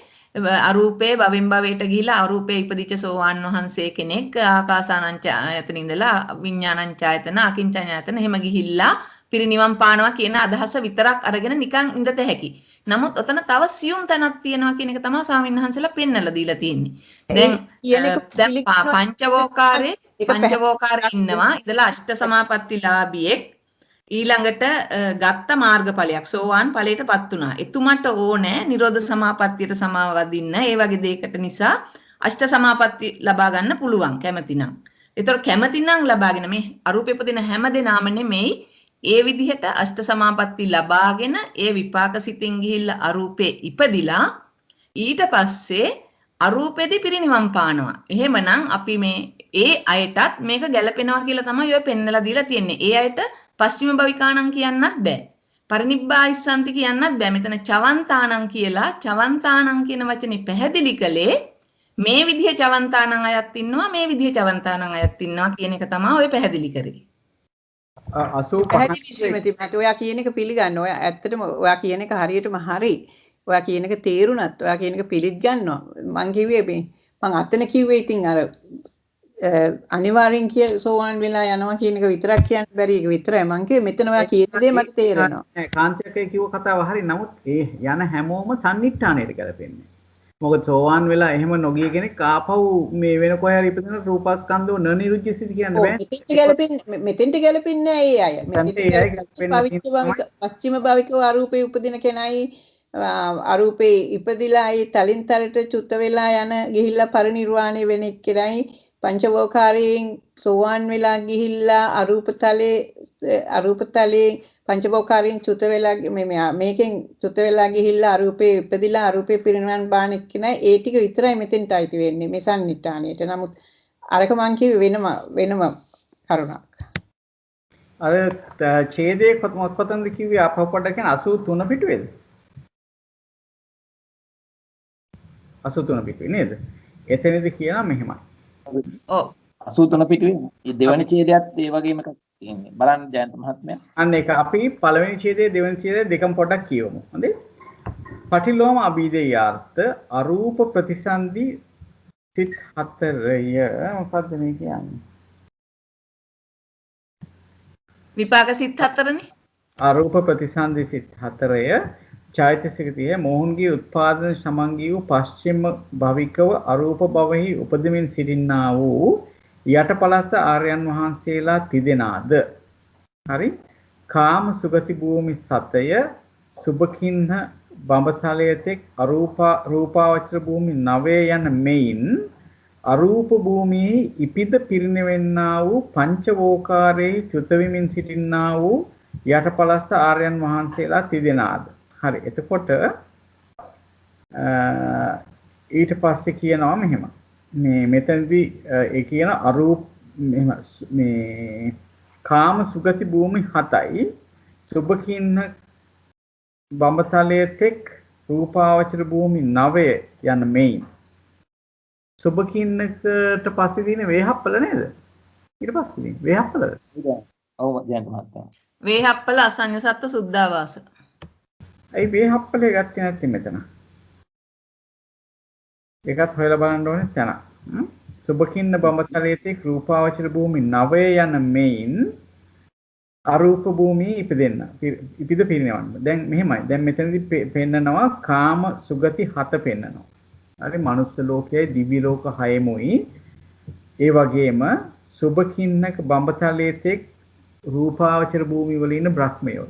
[SPEAKER 7] අරූපේ භවෙන් භවයට ගිහිලා අරූපේ ඉපදිච්ච සෝවාන් වහන්සේ කෙනෙක් ආකාසානංච ආයතන ඉඳලා විඥානංච ආයතන අකින්චඤ්ඤායතන එහෙම ගිහිල්ලා පිරිනිවන් පානවා කියන අදහස විතරක් අරගෙන නිකන් ඉඳත හැකි. නමුත් ඔතන තව සියුම් තැනක් තියෙනවා කියන එක තමයි ස්වාමීන් වහන්සේලා පෙන්නලා දීලා තියෙන්නේ. දැන් පංචවෝකාරේ ඉන්නවා. ඉතලා අෂ්ට සමාපත්තිලාභියෙක් ඊළඟට ගත්ත මාර්ගඵලයක් සෝවාන් ඵලයටපත් වුණා. එතුමට ඕනේ නිරෝධ සමාපත්තියට සමාවදින්න. ඒ වගේ දෙයකට නිසා අෂ්ට සමාපatti ලබා ගන්න පුළුවන් කැමතිනම්. ඒතර කැමතිනම් ලබාගෙන මේ අරූපේ උපදින හැම දෙනාම නෙමෙයි ඒ විදිහට අෂ්ට සමාපatti ලබාගෙන ඒ විපාක සිතින් ගිහිල්ලා අරූපේ ඉපදිලා ඊට පස්සේ අරූපෙදි පිරිනිවන් පානවා. එහෙමනම් අපි මේ ඒ අයටත් මේක ගැලපෙනවා කියලා තමයි ඔය පෙන්නලා දීලා තියෙන්නේ. ඒ අයට පස්චිම භවිකාණන් කියන්නත් බෑ. පරිනිබ්බායිස්සන්ති කියන්නත් බෑ. මෙතන චවන්තාණන් කියලා චවන්තාණන් කියන වචනේ පැහැදිලි කළේ මේ විදිහේ චවන්තාණන් අයත් ඉන්නවා මේ විදිහේ චවන්තාණන් අයත් ඉන්නවා කියන එක තමයි ඔය පැහැදිලි කරේ.
[SPEAKER 1] 85
[SPEAKER 3] මට ඔයා කියන එක පිළිගන්න. ඔයා ඇත්තටම ඔයා කියන එක හරියටම හරි. ඔයා කියන එක තේරුණත් ඔයා කියන එක පිළිගන්නවා. මං කිව්වේ මං අතන කිව්වේ ඉතින් අර අනිවාර්යෙන් සෝවාන් වෙලා යනවා කියන එක විතරක් කියන්න බැරි එක විතරයි මං කිව්වේ. මෙතන ඔයා කියන දේ මට තේරෙනවා.
[SPEAKER 1] කාන්තියකේ කිව්ව කතාව හරි. නමුත් ඒ යන හැමෝම සම්නිට්ඨානයට ගැලපෙන්නේ. මොකද සෝවාන් වෙලා එහෙම නොගිය කෙනෙක් ආපහු මේ වෙන කොහේ හරි ඉපදෙන රූපස්කන්ධෝ නොනිරුද්ධිසිත කියන්න බෑ.
[SPEAKER 3] මෙතෙන්ට ගැලපෙන්නේ නැහැ ඒ අය. මෙතෙන්ට පස්චිම භවිකව අරූපේ උපදින කෙනයි අරූපේ ඉපදිලා ඒ තලින් තරට චුත වෙලා යන ගිහිල්ලා පරිනිර්වාණය වෙන එක්කෙනයි පංචවෝකාරයෙන් සෝවාන් වෙලා ගිහිල්ලා අරූපතලේ පංචවෝකාරයෙන් චුත වෙලා මේකෙන් චුත වෙලා ගිහිල්ලා අරූපේ ඉපදිලා අරූපේ පිරිනිවන් පාන එක්කෙනයි ඒ ටික විතරයි මෙතෙන්ට අයිති වෙන්නේ මේ සම්නිට්ඨානයට. නමුත් අරක මං කිව්වේ වෙනම කරුණක්.
[SPEAKER 1] අර ඡේදයේ කොතනද කිව්වේ අපහ පොඩ්ඩක් කියන 83 පිටුවේද? 83 පිටුවේ නේද? එතනදී කියනවා මෙහෙමයි.
[SPEAKER 6] ඔව් 83 පිටුවේ දෙවන ඡේදයත් ඒ වගේම එකක් තියෙන්නේ. බලන්න ජයන්ත මහත්මයා.
[SPEAKER 1] අන්න ඒක අපි පළවෙනි ඡේදයේ දෙවෙනි ඡේදයේ දෙකම පොඩ්ඩක් කියවමු. හොඳේ? පටිලෝම අභිදේයාර්ථ අරූප ප්‍රතිසන්දි සිත් හතරය මොකද්ද මේ කියන්නේ?
[SPEAKER 7] විපාක සිත් හතරනේ.
[SPEAKER 1] අරූප ප්‍රතිසන්දි සිත් හතරය චෛතසික 30 මොහුන්ගේ උත්පාදන සමංගී වූ පස්චිම භවිකව අරූප භවෙහි උපදමින් සිටින්නා වූ යටපලස්ස ආර්යයන් වහන්සේලා තිදෙනාද. හරි? කාම සුගති භූමි සතය සුභකින්න බඹතලයේතෙක් රූපාවචර භූමි 9 යන මෙයින් අරූප භූමියේ ඉපිද පිරිනෙවෙන්නා වූ පංචවෝකාරයේ චුත වෙමින් සිටින්නා වූ යටපලස්ස ආර්යයන් වහන්සේලා තිදෙනාද. හරි. එතකොට ඊට පස්සේ කියනවා මෙහෙම. මේ මෙතනදී ඒ කියන අරූප මෙහෙම මේ කාම සුගති භූමි 7යි සුභකින්න බඹතලයේ තෙක් රූපාවචර භූමි 9 යන මෙයින් සුභකින්නකට පස්සේ තියෙන වේහප්පල නේද? ඊට පස්සේ තියෙන වේහප්පලද?
[SPEAKER 6] ඔව් ජයන්ත මහත්මයා.
[SPEAKER 7] වේහප්පල අසඤ්ඤ සත්ත්ව සුද්ධාවාස.
[SPEAKER 1] ඇයි වේහප්පලේ ගත්තේ නැත්තේ මෙතන? ඒකත් හොයලා බලන්න ඕනේ තැන. සුභකින්න බඹතලයේ රූපාවචර භූමි 9 යන මෙයින් අරූප භූමියේ ඉපිද පිරිනවන්න. දැන් මෙහෙමයි. දැන් මෙතනදී පෙන්නනවා කාම සුගති 7 පෙන්නනවා. හරි මනුස්ස ලෝකයයි දිව්‍ය ලෝක 6මුයි. ඒ වගේම සුභකින්නක බඹතලයේ රූපාවචර භූමි වල ඉන්න බ්‍රහ්මයෝ.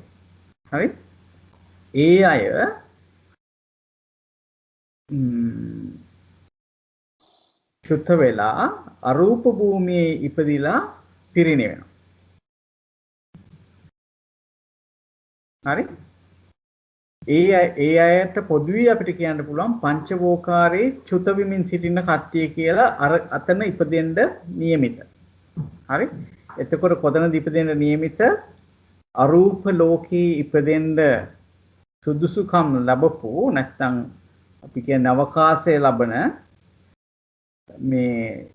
[SPEAKER 1] හරි? ඒ අය චුත වෙලා අරූප භූමියේ ඉපදිලා පිරිනිවෙනවා. හරි? ඒ අයට පොදුවේ අපිට කියන්න පුළුවන් පංචවෝකාරේ චුත විමින් සිටින කට්ටිය කියලා අර අතන ඉපදෙන්න නියමිත. හරි? එතකොට කොතනද ඉපදෙන්න නියමිත? අරූප ලෝකේ ඉපදෙන්න සුදුසුකම් ලැබපු නැත්නම් අපි කියන්නේ අවකාශය ලබන මේ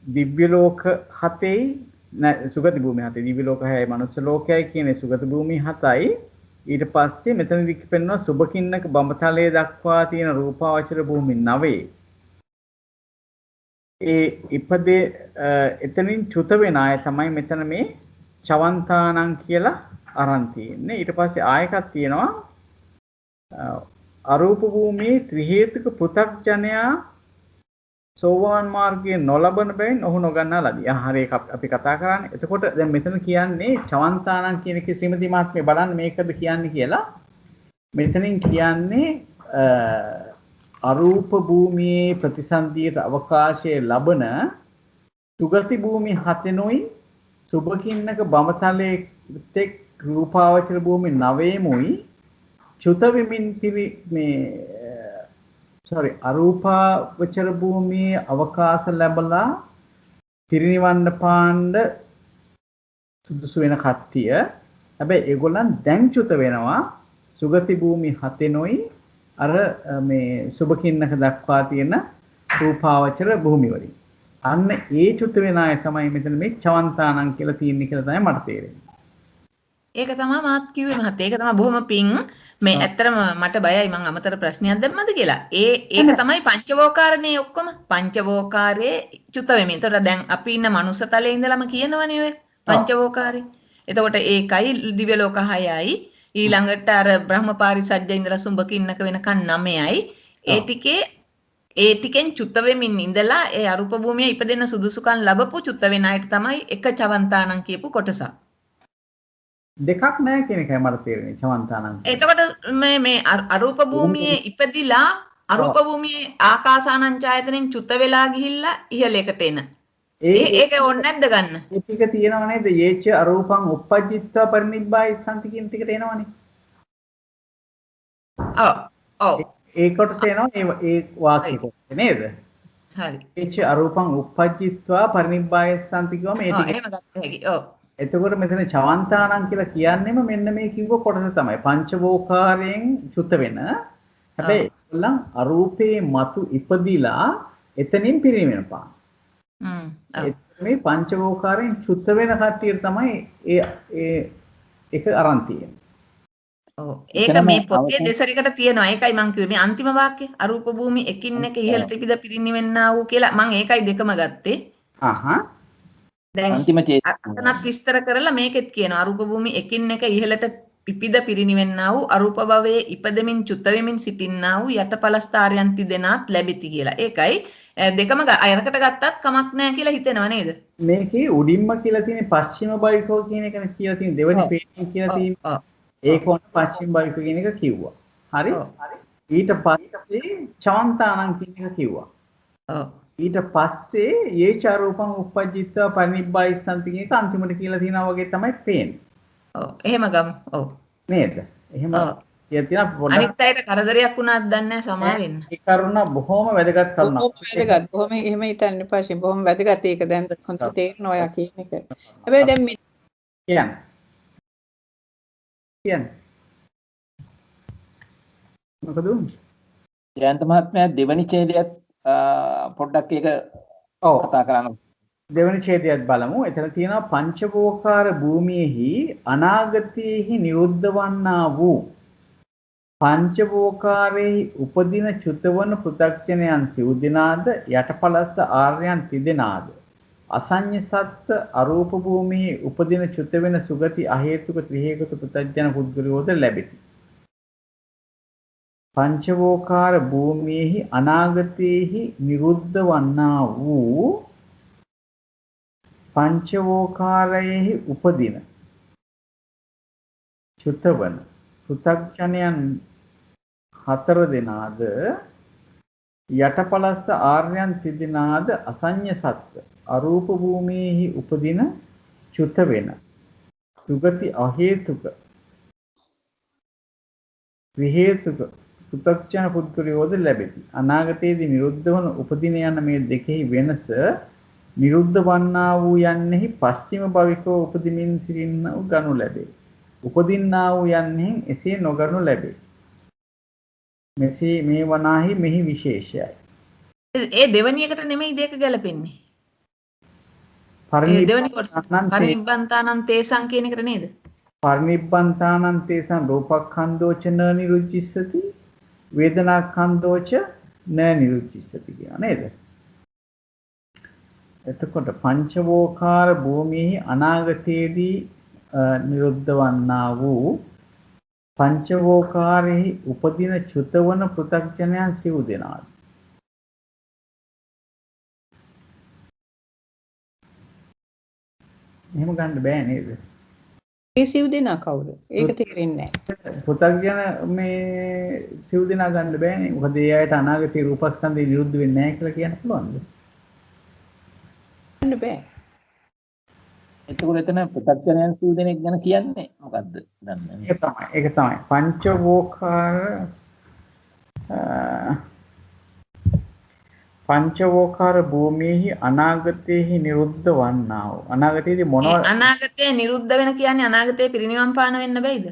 [SPEAKER 1] දිව්‍ය ලෝක 7යි සුගති භූමි 7යි දිව්‍ය ලෝක 6යි මනුස්ස ලෝකයයි කියන්නේ සුගති භූමි 7යි. ඊට පස්සේ මෙතනදී පෙන්වනවා සුභකින්නක බඹතලයේ දක්වා තියෙන රූපාවචර භූමි 9. ඒ ඉපදේ එතනින් චුත වෙන අය තමයි මෙතන මේ චවන්තානං කියලා අරන් තියෙන්නේ. ඊට පස්සේ ආයකක් තියෙනවා අරූප භූමියේ ත්‍රි හේතුක පෘථග්ජනයා සෝවාන් මාර්ගයේ නොලබන බැවින් ඔහු නොගන්නා ලදී. හරි ඒක අපි කතා කරන්නේ. එතකොට දැන් මෙතන කියන්නේ චවන්තානං කියන එක ශ්‍රීමති මාත්මේ බලන්න මේකද කියන්නේ කියලා. මෙතනින් කියන්නේ අරූප භූමියේ ප්‍රතිසන්දියට අවකාශය ලබන සුගති භූමි 7නුයි සුභකින්නක බඹතලයේ තෙක් රූපාවචර භූමි 9මුයි චුත විමින් අරූපාවචර භූමියේ අවකාශ ලැබලා පිරිනිවන්න පාණ්ඩ සුදුසු වෙන කට්ටිය. හැබැයි ඒගොල්ලන් දැන් චුත වෙනවා සුගති භූමි 7නුයි අර මේ සුභකින්නක දක්වා තියෙන රූපාවචර භූමි වලින්. අන්න ඒ චුත වෙන අය තමයි මෙතන මේ චවන්තානං කියලා තියෙන්නේ කියලා තමයි මට තේරෙන්නේ.
[SPEAKER 7] ඒක තමයි මාත් කිව්වේ මහත්තයා. ඒක තමයි බොහොම පිං. මේ ඇත්තටම මට බයයි මං අමතර ප්‍රශ්නයක් දැම්මද කියලා. ඒක තමයි පංචවෝකාරනේ ඔක්කොම. පංචවෝකාරයේ චුත වෙමින්. එතකොට දැන් අපි ඉන්න මනුස්ස තලයේ ඉඳලම කියනවනේ ඔය පංචවෝකාරේ. එතකොට ඒකයි දිව්‍ය ලෝක 6යි. ඊළඟට අර බ්‍රහ්මපාරිසජ්ජ ඉඳලා සුඹකින්නක වෙනකන් 9යි. ඒ ටිකෙන් චුත වෙමින් ඉඳලා ඒ අරූප භූමියේ ඉපදෙන සුදුසුකම් ලැබපු චුත වෙන අයට තමයි එක චවන්තානං කියපු කොටසක්.
[SPEAKER 1] දෙකක් නැහැ කියන එකයි මට තේරෙන්නේ චවන්තානං.
[SPEAKER 7] එතකොට මේ අරූප භූමියේ ඉපදිලා අරූප භූමියේ ආකාසානංචායතනෙන් චුත වෙලා ගිහිල්ලා ඉහළකට එන. ඒක ඕනේ නැද්ද ගන්න?
[SPEAKER 1] ඒ ටික තියෙනව නේද? යේච අරූපං uppajjittva parinibbāya santi කියන ටිකට එනවනේ.
[SPEAKER 7] ඔව්.
[SPEAKER 1] ඒකට එනවා ඒ වාක්‍ය කොට නේද?
[SPEAKER 7] හරි.
[SPEAKER 1] යේච අරූපං uppajjittva parinibbāya santi කියවම ඒ ටික.
[SPEAKER 7] එහෙම ගත්ත හැකි. ඔව්.
[SPEAKER 1] එතකොට මෙතන චවන්තානං කියලා කියන්නේම මෙන්න මේ කිව්ව කොටස තමයි. පංචවෝකාරයෙන් චුත වෙන. හැබැයි ඒගොල්ලන් අරූපේ මතු ඉපදිලා එතනින් පිරිනිවෙනපා. මේ පංචවෝකාරයෙන් චුත වෙන කට්ටියට තමයි ඒක අරන් තියෙන්නේ.
[SPEAKER 7] ඔව්. ඒක මේ පොතේ දෙසරයකට තියෙනවා. ඒකයි මම කිව්වේ මේ අන්තිම වාක්‍ය අරූප භූමි එකින් එක ඉහළට ඉපිද පිරිනිවෙන්නා වූ කියලා මම ඒකයි දෙකම ගත්තේ. දැන්
[SPEAKER 6] අන්තිම
[SPEAKER 7] චේතනත් විස්තර කරලා මේකෙත් කියනවා අරූප භූමි එකින් එක ඉහළට පිපිද පිරිනිවෙන්නා වූ අරූප භවයේ ඉපදෙමින් චුත වෙමින් සිටින්නා වූ යටපලස්ථාරයන් තිදෙනාත් ලැබෙති කියලා. ඒකයි දෙකම අයකට ගත්තත් කමක් නැහැ කියලා හිතෙනවා නේද?
[SPEAKER 1] මේකේ උඩින්ම කියලා තියෙන පස්චිම බයිකෝ කියන එකනේ කියලා තියෙන දෙවෙනි පේජින් කියලා තියෙන. ඒක ඕන පස්චිම බයිකෝ කියන එක කිව්වා. හරි? ඊට පස්සේ චවන්තානං කියන එක කිව්වා. ඊට පස්සේ යේචාරූපං uppajjittva parinibbāya santi කියන එක අන්තිමට කියලා තියෙනවා වගේ තමයි පේන්නේ.
[SPEAKER 7] ඔව් එහෙම ගමු. ඔව්.
[SPEAKER 1] නේද? එහෙම කියතිනා පොඩ්ඩක්
[SPEAKER 7] අනිත් අයට කරදරයක් වුණාද දන්නේ නැහැ සමා වෙන්න.
[SPEAKER 1] ඒ කරුණ බොහොම වැදගත් කරුණක්.
[SPEAKER 3] වැදගත්. බොහොම එහෙම හිතන්න එපා. බොහොම වැදගත්. ඒක දැන් හොඳට තේරෙනවා ඔයා කියන එක. හැබැයි දැන් මේ
[SPEAKER 1] කියන්නේ මොකද
[SPEAKER 6] ජයන්ත මහත්මයා දෙවනි ඡේදයත් පොඩ්ඩක් ඒක කතා කරන්න.
[SPEAKER 1] දෙවනි ඡේදයත් බලමු. එතන තියෙනවා පංචවෝකාර භූමියේහි අනාගතයේහි නිරුද්ධ වන්නා වූ පංචවෝකාරයේ උපදින චුතවන පෘථග්ජනයන් සිව් දෙනාද යටපලස්ස ආර්යයන් තිදෙනාද අසඤ්ඤ සත්ත්ව අරූප භූමියේ උපදින චුත වෙන සුගති අහේතුක ත්‍රිහේතුක පෘථග්ජන පුද්ගලයෝද ලැබෙති. පංචවෝකාර භූමියේහි අනාගතයේහි නිරුද්ධ වන්නා වූ පංචවෝකාරයේහි උපදින චුතවන පෘථග්ජනයන් හතර දෙනාද යටපලස්ස ආර්යයන් තිදෙනාද අසඤ්ඤ සත්ත්ව අරූප භූමියේහි උපදින චුත වෙන සුගති අහේතුක ත්‍රිහේතුක පෘථග්ජන පුද්ගලයෝද ලැබෙති. අනාගතයේදී නිරුද්ධ වන උපදින යන මේ දෙකෙහි වෙනස නිරුද්ධ වන්නා වූ යන්නෙහි පස්චිම භවිකව උපදිමින් සිටින්න ගනු ලැබේ. උපදින්නා වූ යන්නෙහි එසේ නොගනු ලැබේ. මෙසේ මේ වනාහි මෙහි විශේෂයයි.
[SPEAKER 7] ඒ දෙවැනි එකට නෙමෙයි දෙක ගැලපෙන්නේ. දෙවැනි කොටස පරිනිබ්බන්තානං තේසං කියන එකට නේද?
[SPEAKER 1] පරිනිබ්බන්තානං තේසං රූපක්ඛන්‍දෝච න නිරුච්චිස්සති වේදනාක්ඛන්‍දෝච න නිරුච්චිස්සති කියන නේද? එතකොට පංචවෝකාර භූමියේ අනාගතයේදී නිරුද්ධ වන්නා වූ පංචවෝකාරෙහි උපදින චුතවන පෘථග්ජනයන් සිව් දෙනාද එහෙම ගන්න බෑ නේද?
[SPEAKER 3] ඒ සිව් දෙනා කවුද? ඒක තේරෙන්නේ නැහැ.
[SPEAKER 1] පෘථග්ජන මේ සිව් දෙනා ගන්න බෑනේ. මොකද ඒ අයට අනාගතේ රූපස්කන්ධය නිරුද්ධ වෙන්නේ නැහැ කියලා කියන්න පුළුවන්ද?
[SPEAKER 3] ගන්න බෑ.
[SPEAKER 6] එතකොට එතන පෘථග්ජනයන් සිව් දෙනෙක් ගැන කියන්නේ මොකද්ද? දන්නේ
[SPEAKER 1] ඒක තමයි. පංචවෝකාර භූමියේහි අනාගතයේහි නිරුද්ධ වන්නා වූ අනාගතයේදී මොනවා
[SPEAKER 7] අනාගතයේ නිරුද්ධ වෙන කියන්නේ අනාගතයේ පිරිනිවන් පාන වෙන්න බෑද?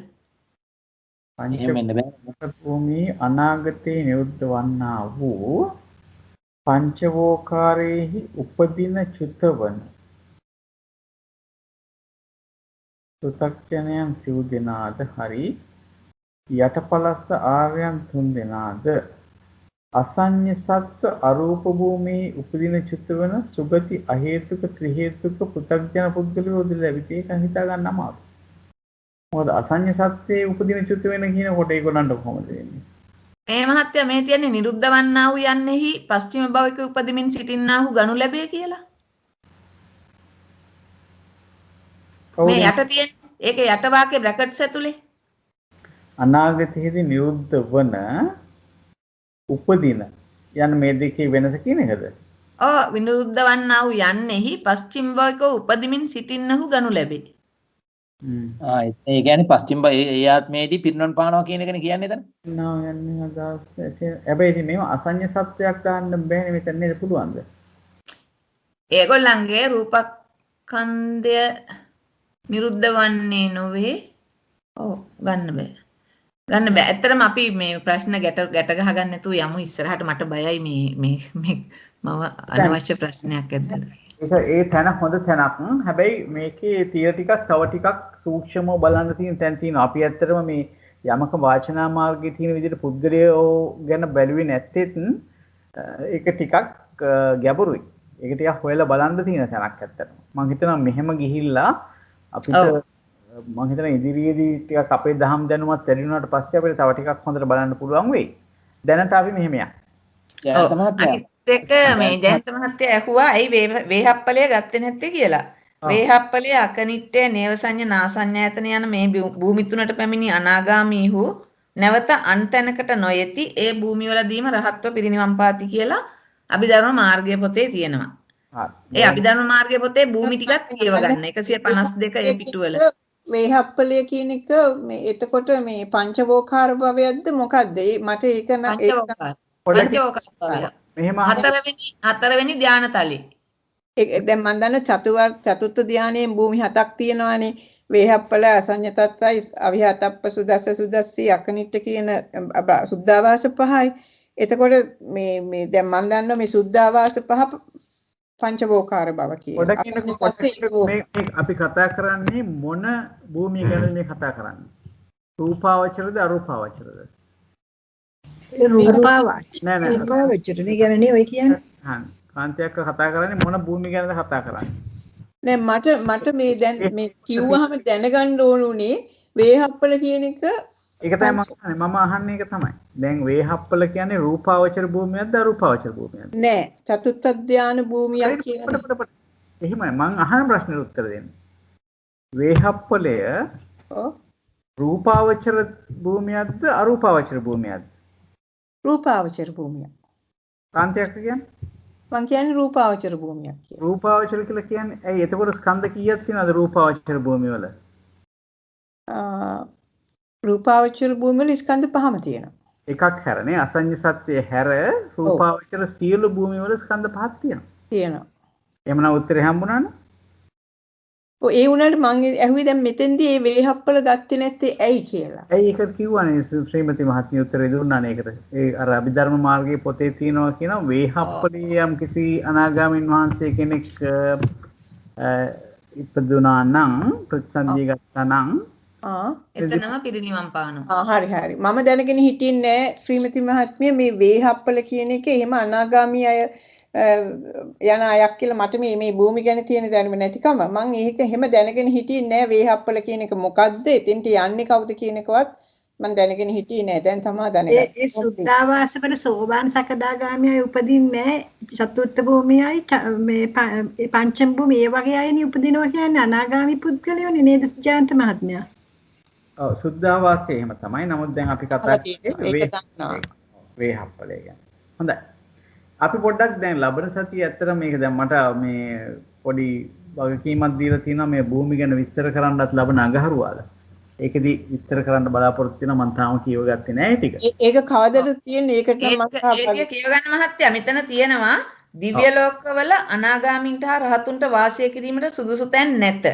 [SPEAKER 1] පංචවෝකාර භූමියේ අනාගතයේ නිරුද්ධ වන්නා වූ පංචවෝකාරයේහි උපදින චුතවන පෘථග්ජනයන් සිව් දෙනාද හරි යටපලස්ස ආර්යයන් තුන් දෙනාද අසඤ්ඤ සත්ත්ව අරූප භූමියේ උපදින චුතවන සුගති අහේතුක ත්‍රිහේතුක පෘථග්ජන පුද්ගලයෝද ලැබෙති. ඒක හිතා ගන්න අමාරුයි. මොකද අසඤ්ඤ සත්ත්වයේ උපදින චුත වෙන කියනකොට ඒගොල්ලන්ට කොහොමද වෙන්නේ?
[SPEAKER 7] මේ මහත්ය මේ තියන්නේ නිරුද්ධ වන්නා වූ යන්නෙහි පස්චිම භවික උපදිමින් සිටින්නා වූ ගනු ලැබේ කියලා. මේ යට තියෙන ඒක යට වාක්‍ය බ්‍රැකට්ස් ඇතුලේ
[SPEAKER 1] අනාගතයේදී නිරුද්ධ වන උපදින යන මේ දෙකේ වෙනස කියන එකද?
[SPEAKER 7] ඔව් විනිරුද්ධ වන්නා වූ යන්නෙහි පස්චිම භවික උපදිමින් සිටින්නහු ගනු ලැබේ.
[SPEAKER 6] ඒ කියන්නේ පස්චිම ඒ ආත්මයේදී පිරිනවන් පානවා කියන එකනේ කියන්නේ එතන.
[SPEAKER 1] නෝ යන්නේ අදහස්. හැබැයි ඉතින් මේව අසඤ්ඤ සත්‍යයක් දාන්න බෑනේ මෙතන නේද පුළුවන්ද?
[SPEAKER 7] ඒගොල්ලන්ගේ රූපස්කන්ධය නිරුද්ධ වන්නේ නොවේ. ඔව් ගන්න බෑ. ගන්න බෑ. ඇත්තටම අපි මේ ප්‍රශ්න ගැට ගහගන්න නැතුව යමු ඉස්සරහට. මට බයයි මේ මම අනවශ්‍ය ප්‍රශ්නයක් ඇද්දද.
[SPEAKER 1] ඒ තැන හොඳ තැනක්. හැබැයි මේකේ තිය ටිකක් තව ටිකක් සූක්ෂමව බලන්න තියෙන තැන් තියෙනවා. අපි ඇත්තටම මේ යමක වාචනා මාර්ගයේ තියෙන විදිහට පුද්ගලයෝ ගැන බැලුවේ නැත්තේත් ඒක ටිකක් ගැඹුරුයි. ඒක ටිකක් හොයලා බලන්න තියෙන තැනක් ඇත්තටම. මම හිතනවා මෙහෙම ගිහිල්ලා අපිට මම හිතනවා ඉදිරියේදී ටිකක් අපේ දහම් දැනුමත් වැඩි වුණාට පස්සේ අපිට තව ටිකක් හොඳට බලන්න පුළුවන් වෙයි. දැනට අපි මෙහෙම යන්න.
[SPEAKER 7] දෙක මේ ජයන්ත මහත්තයා ඇහුවා ඇයි වේහප්පලය ගත්තේ නැත්තේ කියලා. වේහප්පලය අකනිට්ඨය නේවසඤ්ඤ නාසඤ්ඤායතන යන මේ භූමි තුනට පැමිණි අනාගාමීහු නැවත අන්තැනකට නොයෙති ඒ භූමිවලදීම රහත්ව පිරිනිවන් පාති කියලා අභිධර්ම මාර්ගය පොතේ තියෙනවා. ඒ අභිධර්ම මාර්ගය පොතේ භූමි ටිකක් කියව ගන්න 152 ඒ පිටුවල.
[SPEAKER 3] වේහප්පලය කියන එක මේ එතකොට මේ පංචවෝකාර භවයක්ද මොකද්ද? මට ඒක
[SPEAKER 7] පංචවෝකාර
[SPEAKER 1] මෙහෙම
[SPEAKER 7] හතරවෙනි ධානතලේ.
[SPEAKER 3] දැන් මම දන්න චතුර්ථ ධානයේ භූමි 7ක් තියෙනවානේ. වේහප්පල අසඤ්ඤ තත්ත්වයි අවිහතප්ප සුදස්සී අකනිට්ඨ කියන සුද්ධාවාස පහයි. එතකොට මේ දැන් මම දන්නවා මේ සුද්ධාවාස පහ පංචවෝකාර භව කියන.
[SPEAKER 1] අපි කතා කරන්නේ මොන භූමිය ගැනද මේ කතා කරන්නේ? රූපාවචරද අරූපාවචරද?
[SPEAKER 2] රූපාවච
[SPEAKER 1] නෑ නෑ
[SPEAKER 2] රූපාවචරණේ ගැනනේ ඔය කියන්නේ.
[SPEAKER 1] කාන්තියක් කතා කරන්නේ මොන භූමිය ගැනද කතා කරන්නේ?
[SPEAKER 3] නෑ මට මේ දැන් මේ කිව්වහම දැනගන්න ඕනුනේ වේහප්පල කියන එක
[SPEAKER 1] ඒක තමයි මම අහන්නේ ඒක තමයි. දැන් වේහප්පල කියන්නේ රූපාවචර භූමියක්ද අරූපාවචර භූමියක්ද?
[SPEAKER 3] නෑ චතුත්ථ ධාන භූමියක් කියන
[SPEAKER 1] එහෙමයි මම අහන ප්‍රශ්නෙට උත්තර දෙන්න. වේහප්පලය
[SPEAKER 3] ඔව්
[SPEAKER 1] රූපාවචර භූමියක්ද අරූපාවචර භූමියක්ද?
[SPEAKER 3] රූපාවචර භූමියක්.
[SPEAKER 1] කාන්තියක් කියන්නේ?
[SPEAKER 3] මං කියන්නේ රූපාවචර භූමියක් කියලා.
[SPEAKER 1] රූපාවචර කියලා කියන්නේ ඇයි එතකොට ස්කන්ධ කීයක් තියෙනවද රූපාවචර භූමිය වල?
[SPEAKER 3] රූපාවචර භූමිය වල ස්කන්ධ පහම තියෙනවා.
[SPEAKER 1] එකක් හැරනේ අසඤ්ඤ සත්‍යය හැර රූපාවචර සියලු භූමිය වල ස්කන්ධ පහක් තියෙනවා.
[SPEAKER 3] තියෙනවා.
[SPEAKER 1] එහෙමනම් උත්තරේ හම්බුණානේ?
[SPEAKER 3] ඔව් ඒ උනාට මං ඇහුවේ දැන් මෙතෙන්දී මේ වේහප්පල ගත්තේ නැත්තේ ඇයි කියලා.
[SPEAKER 1] ඇයි ඒක කිව්වනේ ශ්‍රීමති මහත්මිය උත්තරේ දුන්නානේ ඒකට. ඒ අර අභිධර්ම මාර්ගයේ පොතේ තියෙනවා කියනවා වේහප්පලේ යම් කිසි අනාගාමීන් වහන්සේ කෙනෙක් ඉපදුනා නම් ප්‍රතිසන්දිය ගත්තා නම්
[SPEAKER 7] එතනම පිරිනිවන් පානවා.
[SPEAKER 3] හරි. මම දැනගෙන හිටියේ නෑ ශ්‍රීමති මහත්මිය මේ වේහප්පල කියන එක එහෙම අනාගාමී අය යන අයක් කියලා මට මේ භූමි ගැන තියෙන දැනුම නැතිකම මම ඒක එහෙම දැනගෙන හිටියේ නෑ වේහප්පල කියන එක මොකද්ද එතෙන්ට යන්නේ කවුද කියන එකවත් මම දැනගෙන හිටියේ නෑ දැන් තමයි දැනගත්තේ
[SPEAKER 2] ඒ සුද්ධාවාස වල සෝවාන් සකදාගාමී උපදින්නේ චතුර්ථ භූමියයි මේ පංචම භූමිය ඒ වගේ අයනේ උපදිනවා කියන්නේ අනාගාමී පුද්ගලයෝනේ නේද ජයන්ත මහත්මයා?
[SPEAKER 1] ඔව් සුද්ධාවාසයේ එහෙම තමයි. නමුත් දැන් අපි කතා කරන්නේ වේහප්පලේ ගැන. හොඳයි. අපි පොඩ්ඩක් දැන් ලබන සතිය ඇත්තට මේක දැන් මට මේ පොඩි වගකීමක් දීලා තියෙනවා මේ භූමි ගැන විස්තර කරන්නත් ලබන අඟහරුවාද. ඒකෙදි විස්තර කරන්න බලාපොරොත්තු වෙනවා මම තාම කියව ගත්තේ නැහැ ටික.
[SPEAKER 3] ඒක කවදද තියෙන්නේ ඒකට මම
[SPEAKER 7] ඒක කියවගන්න මහත්තයා මෙතන තියෙනවා දිව්‍ය ලෝකවල අනාගාමීන්ට හා රහතුන්ට වාසය කිරීමට සුදුසු තැන් නැත.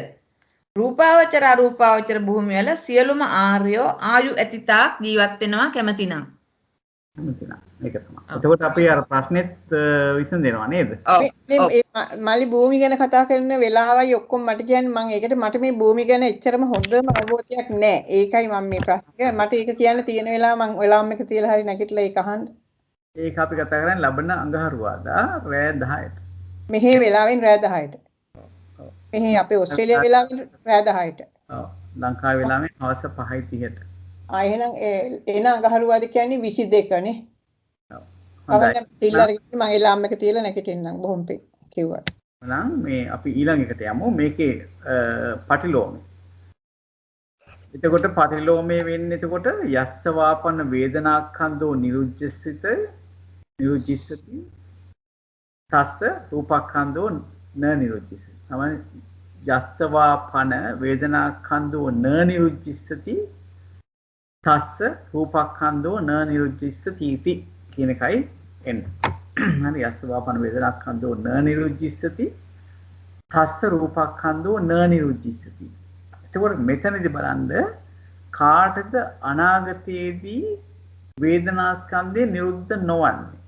[SPEAKER 7] රූපාවචර අරූපාවචර භූමිය වල සියලුම ආර්යෝ ආයු ඇතිතාක් ජීවත් වෙනවා කැමතිනම්.
[SPEAKER 1] ඒක තමයි. එතකොට අපි අර ප්‍රශ්නෙත් විසඳෙනවා නේද?
[SPEAKER 3] මලි භූමි ගැන කතා කරන වෙලාවයි ඔක්කොම මට කියන්නේ මම ඒකට මට මේ භූමි ගැන එච්චරම හොඳම අවබෝධයක් නැහැ. ඒකයි මම මේ ප්‍රශ්නේ මට ඒක කියන්න තියෙන වෙලාව මම වෙලාවම එක තියලා හරි නැගිටලා ඒක අහන්න.
[SPEAKER 1] ඒක අපි කතා කරන්නේ ලබන අඟහරුවාදා රෑ 10ට.
[SPEAKER 3] මෙහි වෙලාවෙන් රෑ 10ට. මෙහි අපේ ඕස්ට්‍රේලියා වෙලාවෙන් රෑ 10ට.
[SPEAKER 1] ඔව්. ලංකාවේ වෙලාවෙන් හවස 5:30ට.
[SPEAKER 3] එහෙනම් එන අඟහරුවාද කියන්නේ 22 නේ.
[SPEAKER 1] ඔව්.
[SPEAKER 3] හොඳයි. මම එලාම් එක තියලා නැගිටින්නම් බොහොම කිව්වට.
[SPEAKER 1] එහෙනම් මේ අපි ඊළඟ එකට යමු. මේකේ පටිලෝමේ. එතකොට පටිලෝමේ වෙන්නේ එතකොට යස්ස වාපන වේදනාඛන්தோ නිරුජ්ජසිත නිරුජ්ජිසති තස්ස රූපඛන්தோ න නිරුජ්ජිසති. තමයි යස්ස වාපන වේදනාඛන්தோ න නිරුජ්ජිසති තස්ස රූපඛන්தோ න නිරුජ්ජිසති इति කියන එකයි එන්නේ. හරි යස්ස වාපන වේදනාඛන්தோ න නිරුජ්ජිසති තස්ස රූපඛන්தோ න නිරුජ්ජිසති. එතකොට මෙතනදී බලන්න කාටද අනාගතයේදී වේදනා ස්කන්ධය නිරුද්ධ නොවන්නේ?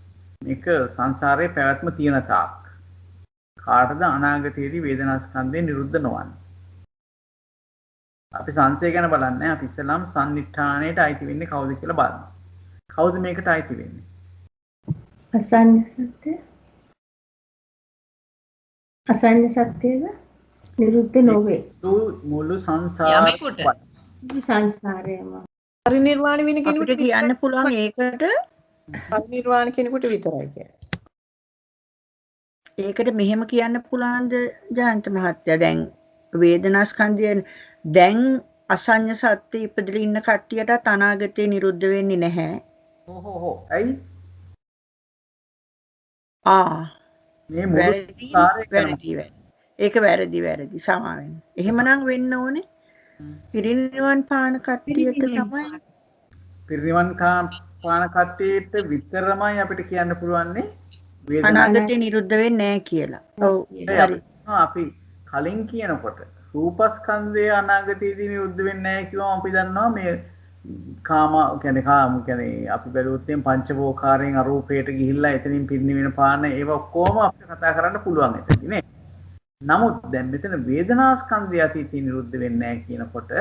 [SPEAKER 1] මේක සංසාරයේ පැවැත්ම තියෙන තාක්. කාටද අනාගතයේදී වේදනා ස්කන්ධය නිරුද්ධ නොවන්නේ? අපි සංසය ගැන බලන්නේ අපි ඉස්සෙල්ලාම සම්නිඨාණයට අයිති වෙන්නේ කවුද කියලා බලනවා. කවුද මේකට අයිති වෙන්නේ?
[SPEAKER 4] අසඤ්ඤ සත්‍ය. අසඤ්ඤ සත්‍යද නිරුද්ධ නොවේ.
[SPEAKER 1] මුළු සංසාරේ
[SPEAKER 4] සංසාරයම
[SPEAKER 3] පරිනිර්වාණ වෙන කෙනෙකුට
[SPEAKER 5] අපිට කියන්න පුළුවන් ඒකට
[SPEAKER 3] පරිනිර්වාණ කෙනෙකුට විතරයි කියන්නේ.
[SPEAKER 5] ඒකට මෙහෙම කියන්න පුළුවන්ද ජයන්ත මහත්තයා දැන් වේදනා ස්කන්ධය දැන් අසඤ්ඤ සත්‍ය ඉපදලා ඉන්න කට්ටියට අනාගතේ නිරුද්ධ වෙන්නේ නැහැ.
[SPEAKER 1] ඇයි? මේ මුළු
[SPEAKER 5] වැරදි. ඒක වැරදි සමාවෙන්න. එහෙමනම් වෙන්න ඕනේ. පිරිනිවන් පාන කට්ටියට තමයි
[SPEAKER 1] පිරිනිවන් පාන කට්ටියට විතරමයි අපිට කියන්න පුළුවන්නේ
[SPEAKER 5] අනාගතේ නිරුද්ධ වෙන්නේ නැහැ කියලා. ඔව්. හරි.
[SPEAKER 1] අපි කලින් කියනකොට රූපස්කන්ධය අනාගතයේදී නිරුද්ධ වෙන්නේ නැහැ කිව්වම අපි දන්නවා මේ කාම කියන්නේ අපි බැලුවොත් එම් පංචවෝකාරයෙන් අරූපයට ගිහිල්ලා එතනින් පිරිනිවෙන පාන ඒව ඔක්කොම අපිට කතා කරන්න පුළුවන් එතනදී නේ. නමුත් දැන් මෙතන වේදනා ස්කන්ධය අතීතේ නිරුද්ධ වෙන්නේ නැහැ කියනකොට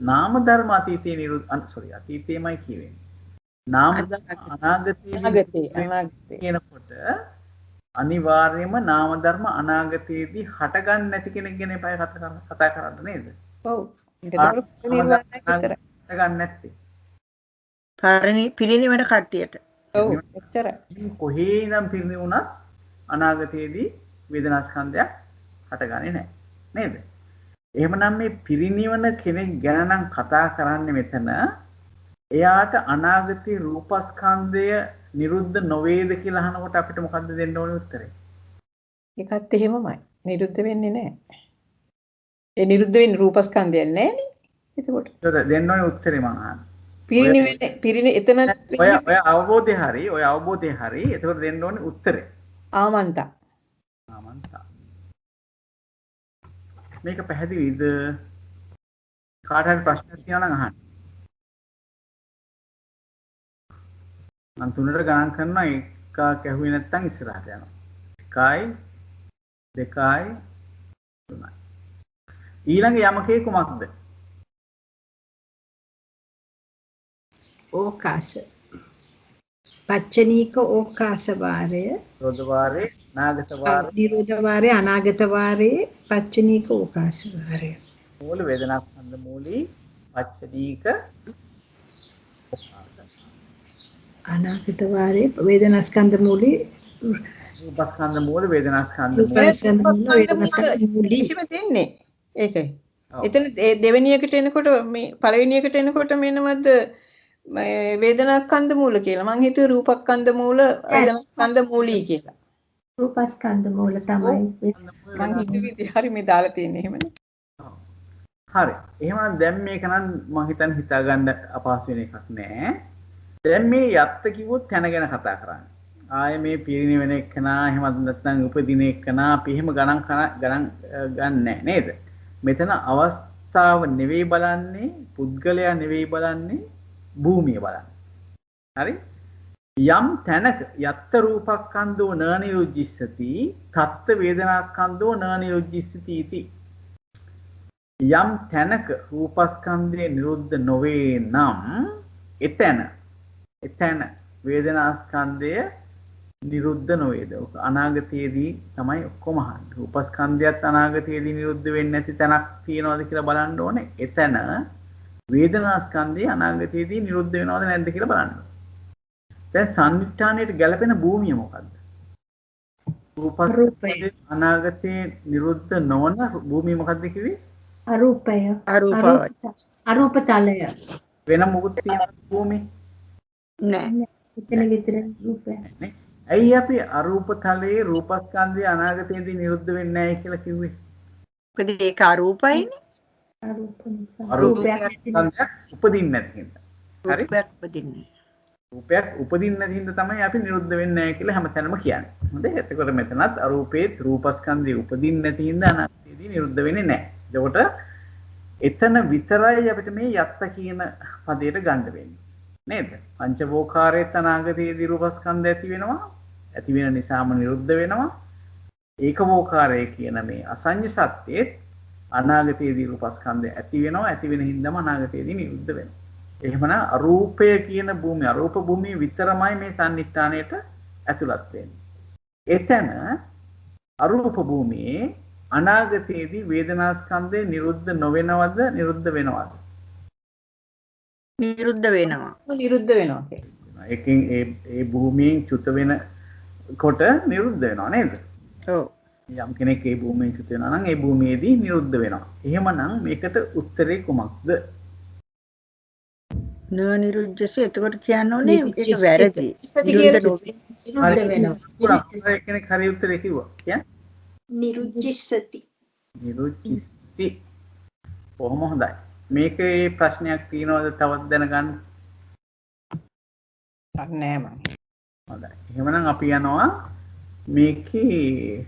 [SPEAKER 1] නාම ධර්ම අතීතේ අතීතේමයි කියවෙන්නේ. නාම ධර්ම අනාගතයේදී කියනකොට අනිවාර්යයෙන්ම නාම ධර්ම අනාගතයේදී හටගන්න නැති කෙනෙක් ගැන එපා කතා කරන්න නේද?
[SPEAKER 3] ඔව්. ඒකට නිර්වාණය විතරයි.
[SPEAKER 1] හටගන්න නැත්තේ.
[SPEAKER 5] පිරිනිවන කට්ටියට.
[SPEAKER 3] ඔව් එච්චරයි.
[SPEAKER 1] කොහේ ඉඳන් පිරිනිවුණත් අනාගතයේදී වේදනා ස්කන්ධයක් හටගන්නේ නැහැ. නේද? එහෙමනම් මේ පිරිනිවන කෙනෙක් ගැන නම් කතා කරන්නේ මෙතන එයාට අනාගතේ රූපස්කන්ධය නිරුද්ධ නොවේද කියලා අහනකොට අපිට මොකද්ද දෙන්න ඕනේ උත්තරේ?
[SPEAKER 3] ඒකත් එහෙමමයි. නිරුද්ධ වෙන්නේ නැහැ. ඒ නිරුද්ධ වෙන්නේ රූපස්කන්ධයක් නැහැ නේ. එතකොට
[SPEAKER 1] දෙන්න ඕනේ උත්තරේ මම අහන්නේ.
[SPEAKER 3] පිරිනිවෙන්නේ එතන
[SPEAKER 1] ඔය අවබෝධය හරි. එතකොට දෙන්න ඕනේ උත්තරේ.
[SPEAKER 3] ආමන්තා.
[SPEAKER 1] මේක පැහැදිලිද? කාට හරි ප්‍රශ්නයක් තියෙනවා නම් අහන්න. මම 3ට ගණන් කරනවා එකක් ඇහුවේ නැත්නම් ඉස්සරහට යනවා. 1යි 2යි 3යි. ඊළඟ යමකේ කුමක්ද?
[SPEAKER 2] ඕකාස. පච්චනීක ඕකාස වාරය.
[SPEAKER 1] නිරෝධ වාරේ, අනාගත වාරේ.
[SPEAKER 2] නිරෝධ වාරය, අනාගත වාරේ, පච්චනීක ඕකාස වාරය.
[SPEAKER 1] මූල වේදනා ස්කන්ධ මූලී පච්චනීක
[SPEAKER 2] අනාගත වාරේ වේදනා ස්කන්ධ මූලී
[SPEAKER 1] රූපස්කන්ධ මූල වේදනා ස්කන්ධ
[SPEAKER 3] මූලී දෙන්නේ. ඒකයි. එතන දෙවෙනි එකට එනකොට මේ පළවෙනි එකට එනකොට මෙන්නවද වේදනාස්කන්ධ මූල කියලා. මං හිතුවේ රූපස්කන්ධ මූල වේදනාස්කන්ධ මූලී කියලා.
[SPEAKER 4] රූපස්කන්ධ මූල තමයි.
[SPEAKER 3] මං හිතුවේ හරි මේ දාලා තියෙන්නේ එහෙමනේ.
[SPEAKER 1] හරි. එහෙනම් දැන් මේක නම් මම හිතන්නේ හිතාගන්න අපහසු වෙන එකක් නෑ. දැන් මේ යත්ත කිව්වොත් තැන ගැන කතා කරන්නේ. ආයේ මේ පිරිනිවෙන එක්කනා එහෙමත් නැත්නම් උපදින එක්කනා අපි එහෙම ගණන් ගන්නෑ නේද? මෙතන අවස්ථාව නෙවෙයි බලන්නේ, පුද්ගලයා නෙවෙයි බලන්නේ, භූමිය බලන්නේ. හරි? යම් තැනක යත්ත රූපස්කන්ධෝ න නිරුද්ධිස්සති, තත්ත වේදනාස්කන්ධෝ න නිරුද්ධිස්සති इति. යම් තැනක රූපස්කන්ධය නිරුද්ධ නොවේ නම් එතන වේදනාස්කන්ධය නිරුද්ධ නොවේද? අනාගතයේදී තමයි ඔක්කොම අහන්නේ. රූපස්කන්ධයත් අනාගතයේදී නිරුද්ධ වෙන්නේ නැති තැනක් තියනවාද කියලා බලන්න ඕනේ. එතන වේදනාස්කන්ධය අනාගතයේදී නිරුද්ධ වෙනවද නැද්ද කියලා බලන්න ඕනේ. දැන් සම්නිට්ඨානයට ගැලපෙන භූමිය මොකද්ද? රූපස්කන්ධය අනාගතයේ නිරුද්ධ නොවන භූමිය මොකද්ද කිව්වේ?
[SPEAKER 4] අරූපය. අරූප තලය.
[SPEAKER 1] වෙන මොකුත් තියෙන භූමිය
[SPEAKER 5] නෑ.
[SPEAKER 4] එතන විතර රූපය.
[SPEAKER 1] ඇයි අපි අරූප තලයේ රූපස්කන්ධය අනාගතයේදී නිරුද්ධ වෙන්නේ නැහැ කියලා කිව්වේ?
[SPEAKER 5] මොකද ඒක අරූපයිනේ.
[SPEAKER 4] අරූප නිසා.
[SPEAKER 1] රූපයක් උපදින්නේ නැති හින්දා. හරි?
[SPEAKER 5] රූපයක් උපදින්නේ.
[SPEAKER 1] රූපයක් උපදින්නේ නැති හින්දා තමයි අපි නිරුද්ධ වෙන්නේ නැහැ කියලා හැමතැනම කියන්නේ. හොඳයි. එතකොට මෙතනත් අරූපේ රූපස්කන්ධය උපදින්නේ නැති හින්දා අනාගතයේදී නිරුද්ධ වෙන්නේ නැහැ. එතකොට එතන විතරයි අපිට මේ යත්ත කියන පදයට ගන්න වෙන්නේ. නේද? පංචවෝකාරයේ අනාගතයේදී රූපස්කන්ධය ඇති වෙනවා. ඇති වෙන නිසාම නිරුද්ධ වෙනවා. ඒකවෝකාරය කියන මේ අසඤ්ඤ සත්‍යයේ අනාගතයේදී රූපස්කන්ධය ඇති වෙනවා. ඇති වෙන හින්දාම අනාගතයේදී නිරුද්ධ වෙනවා. එහෙමනම් අරූපය කියන භූමිය, අරූප භූමිය විතරමයි මේ සම්නිට්ඨානයට ඇතුළත් වෙන්නේ. එතන අරූප භූමියේ අනාගතයේදී වේදනාස්කන්ධය නිරුද්ධ නොවෙනවද නිරුද්ධ වෙනවද?
[SPEAKER 5] නිරුද්ධ වෙනවා.
[SPEAKER 3] නිරුද්ධ වෙනවා කියන්නේ.
[SPEAKER 1] ඒකෙන් ඒ භූමියෙන් චුත වෙන කොට නිරුද්ධ වෙනවා නේද?
[SPEAKER 5] ඔව්.
[SPEAKER 1] යම් කෙනෙක් ඒ භූමියෙන් චුත වෙනවා නම් ඒ භූමියේදී නිරුද්ධ වෙනවා. එහෙමනම් මේකට උත්තරේ කුමක්ද?
[SPEAKER 5] න නිරුද්ධස එතකොට කියන්නේ ඒක වැරදි.
[SPEAKER 4] නිරුද්ධ වෙනවා.
[SPEAKER 1] කෙනෙක් හරි උත්තරේ කිව්වා. කියන්නේ
[SPEAKER 2] නිරුද්ධිස්සති.
[SPEAKER 1] නිරුද්ධිස්සති. කොහොම හොඳයි. මේකේ ප්‍රශ්නයක් තියෙනවද තවත් දැනගන්න?
[SPEAKER 3] නෑ මම.
[SPEAKER 1] හොඳයි. එහෙනම් අපි යනවා මේකේ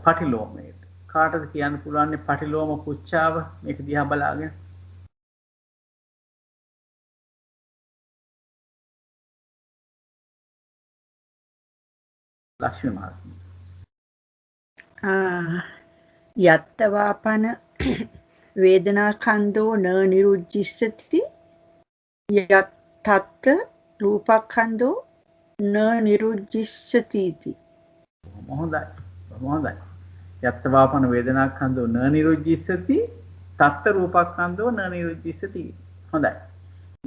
[SPEAKER 1] පටිලෝමයට. කාටද කියන්න පුළුවන් පටිලෝම පුච්චාව මේක දිහා බලාගෙන? ලක්ෂ්මී මහත්මිය.
[SPEAKER 5] යත්තවාපන වේදනා ස්කන්ධෝ න නිරුද්ධිස්සති යත්තත් රූපක්ඛන්தோ න නිරුද්ධිස්සති इति.
[SPEAKER 1] හොඳයි. යත්තවාපන වේදනාඛන්தோ න නිරුද්ධිස්සති තත්ත රූපක්ඛන්தோ න නිරුද්ධිස්සති. හොඳයි.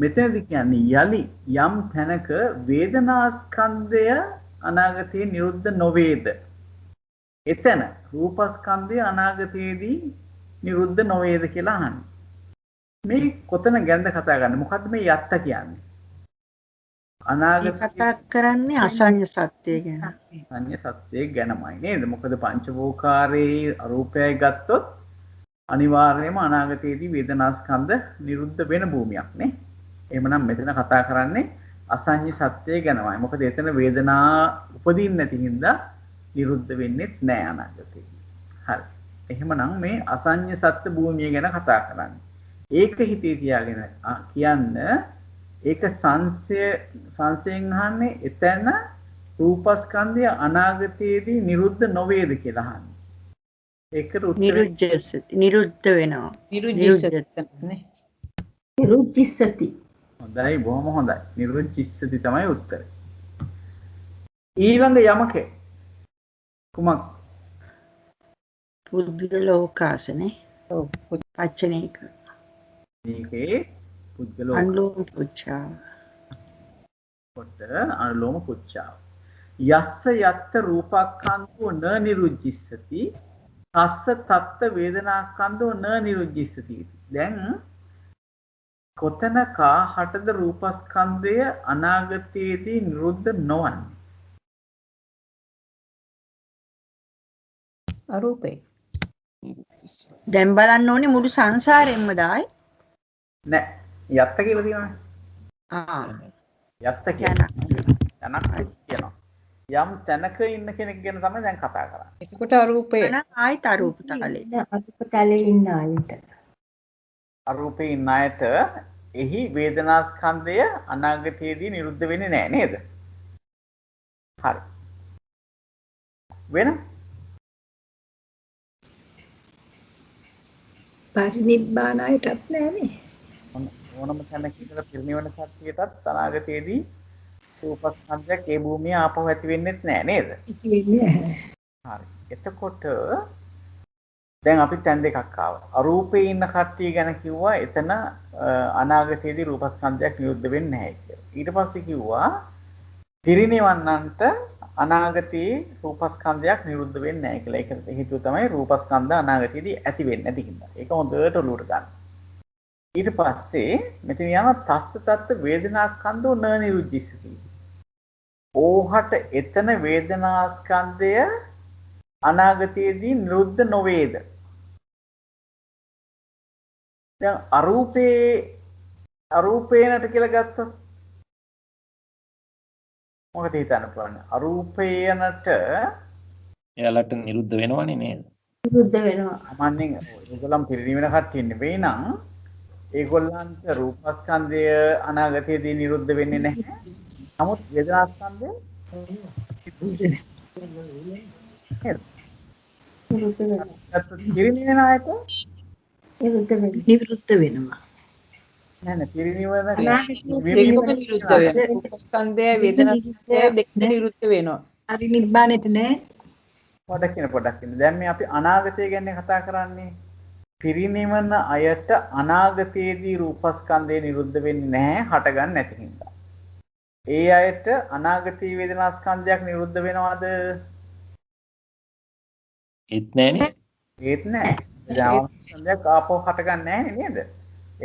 [SPEAKER 1] මෙතනදී කියන්නේ යලි යම් තැනක වේදනාස්කන්ධය අනාගතයේ නිරුද්ධ නොවේද? එතන රූපස්කන්ධය අනාගතයේදී නිරුද්ධ නොවේද කියලා අහන්නේ. මේ කොතන ගැනද කතා කරන්නේ? මොකද්ද මේ යත්ත කියන්නේ? අනාගත
[SPEAKER 5] කතා කරන්නේ අසඤ්ඤ සත්‍යය ගැන.
[SPEAKER 1] අඤ්ඤ සත්‍යය ගැනමයි නේද? මොකද පංචවෝකාරයේ අරූපයයි ගත්තොත් අනිවාර්යයෙන්ම අනාගතයේදී වේදනාස්කන්ධ නිරුද්ධ වෙන භූමියක් නේ. එහෙමනම් මෙතන කතා කරන්නේ අසඤ්ඤ සත්‍යය ගැනමයි. මොකද එතන වේදනා උපදින්නේ නැති හින්දා නිරුද්ධ වෙන්නේ නැහැ අනාගතේ. හරි. එහෙමනම් මේ අසඤ්ඤ සත්‍ය භූමිය ගැන කතා කරන්නේ. ඒක හිතේ තියාගෙන කියන්න ඒක සංසයෙන් අහන්නේ එතන රූපස්කන්ධය අනාගතයේදී නිරුද්ධ නොවේද කියලා අහන්නේ. ඒකට
[SPEAKER 5] නිරුද්ධ වෙනවා.
[SPEAKER 4] නිරුද්ධිස්සති.
[SPEAKER 1] හොඳයි, බොහොම හොඳයි. නිරුද්ධිස්සති තමයි උත්තරේ. ඊළඟ යමකේ කුමක්?
[SPEAKER 5] පුද්ගලෝකාසනේ. ඔව් පච්චනේක.
[SPEAKER 1] මේකේ පුද්ගලෝක
[SPEAKER 5] අනුලෝම පුච්ඡාව.
[SPEAKER 1] කොට අනුලෝම පුච්ඡාව. යස්ස යත්ත රූපක්ඛන්தோ න නිරුද්ධිස්සති තස්ස තත්ත වේදනාක්ඛන්தோ න නිරුද්ධිස්සති. දැන් කොතනක හටද රූපස්කන්ධය අනාගතයේදී නිරුද්ධ නොවන්නේ?
[SPEAKER 3] අරූපේ.
[SPEAKER 5] දැන් බලන්න ඕනේ මුළු සංසාරෙම්ම දායි.
[SPEAKER 1] නෑ, යත්ත කියලා තියෙනවනේ. යත්ත කියනවා. කියනවා. යම් තැනක ඉන්න කෙනෙක් ගැන තමයි දැන් කතා කරන්නේ.
[SPEAKER 3] එතකොට අරූපේ.
[SPEAKER 5] ආයිත් අරූප තලේ.
[SPEAKER 4] අරූප තලේ ඉන්න අයට.
[SPEAKER 1] අරූපේ ඉන්න අයට එහි වේදනාස්කන්ධය අනාගතයේදී නිරුද්ධ වෙන්නේ නැහැ නේද? හරි. වෙන
[SPEAKER 2] පරිනිබ්බාණයටත් නෑනේ.
[SPEAKER 1] ඕනම තැනක ඉඳලා පිරිනිවන සත්‍යයටත් අනාගතයේදී රූපස්කන්ධයක් ඒ භූමිය ආපහු ඇති වෙන්නේත් නැහැ නේද?
[SPEAKER 2] ඉති වෙන්නේ නැහැ.
[SPEAKER 1] හරි. එතකොට දැන් අපි තැන් දෙකක් ආවා. අරූපේ ඉන්න කට්ටිය ගැන කිව්වා එතන අනාගතයේදී රූපස්කන්ධයක් නිරුද්ධ වෙන්නේ නැහැ කියලා. ඊට පස්සේ කිව්වා පිරිනිවන්නන්ට අනාගතයේ රූපස්කන්ධයක් නිරුද්ධ වෙන්නේ නැහැ කියලා. ඒක හේතුව තමයි රූපස්කන්ධ අනාගතයේදී ඇති වෙන්නේ නැති හින්දා. ඒක හොඳට ඔලුවට ගන්න. ඊට පස්සේ මෙතන යන තස්ස තත්ත වේදනාස්කන්ධෝ න නිරුද්ධිස්සති. ඕහට එතන වේදනාස්කන්ධය අනාගතයේදී නිරුද්ධ නොවේද? දැන් අරූපේනට කියලා ගත්තොත් මොකද හිතන්න පුළුවන්? අරූපේනට
[SPEAKER 6] එයාලට නිරුද්ධ වෙනවනේ නේද?
[SPEAKER 4] නිරුද්ධ වෙනවා.
[SPEAKER 1] සාමාන්‍යයෙන් ඒගොල්ලන් පිරිනිවෙන කට්ටිය නෙවෙයි නම් ඒගොල්ලන්ට රූපස්කන්ධය අනාගතයේදී නිරුද්ධ වෙන්නේ නැහැ. නමුත් වේදනාස්කන්ධය
[SPEAKER 4] නිරුද්ධ වෙනවා.
[SPEAKER 1] පිරිනිවෙන අයට
[SPEAKER 2] නිවෘත්ත වෙනවා.
[SPEAKER 1] නෑ පිරිනිවන
[SPEAKER 3] දෙකම නිරුද්ධ වෙනවා. රූපස්කන්ධය වේදනාස්කන්ධය දෙකම නිරුද්ධ වෙනවා.
[SPEAKER 2] පරිනිබ්බාණයට නෑ.
[SPEAKER 1] පොඩක් කියන. දැන් මේ අපි අනාගතය ගැන කතා කරන්නේ. පිරිනිවන අයට අනාගතයේදී රූපස්කන්ධය නිරුද්ධ වෙන්නේ නැහැ හටගන්න නැති හින්දා. ඒ අයට අනාගතී වේදනාස්කන්ධයක් නිරුද්ධ වෙනවද?
[SPEAKER 6] ඒත් නෑනේ.
[SPEAKER 1] ඒත් නෑ. වේදනාස්කන්ධයක් ආපහු හටගන්නේ නැහැ නේද?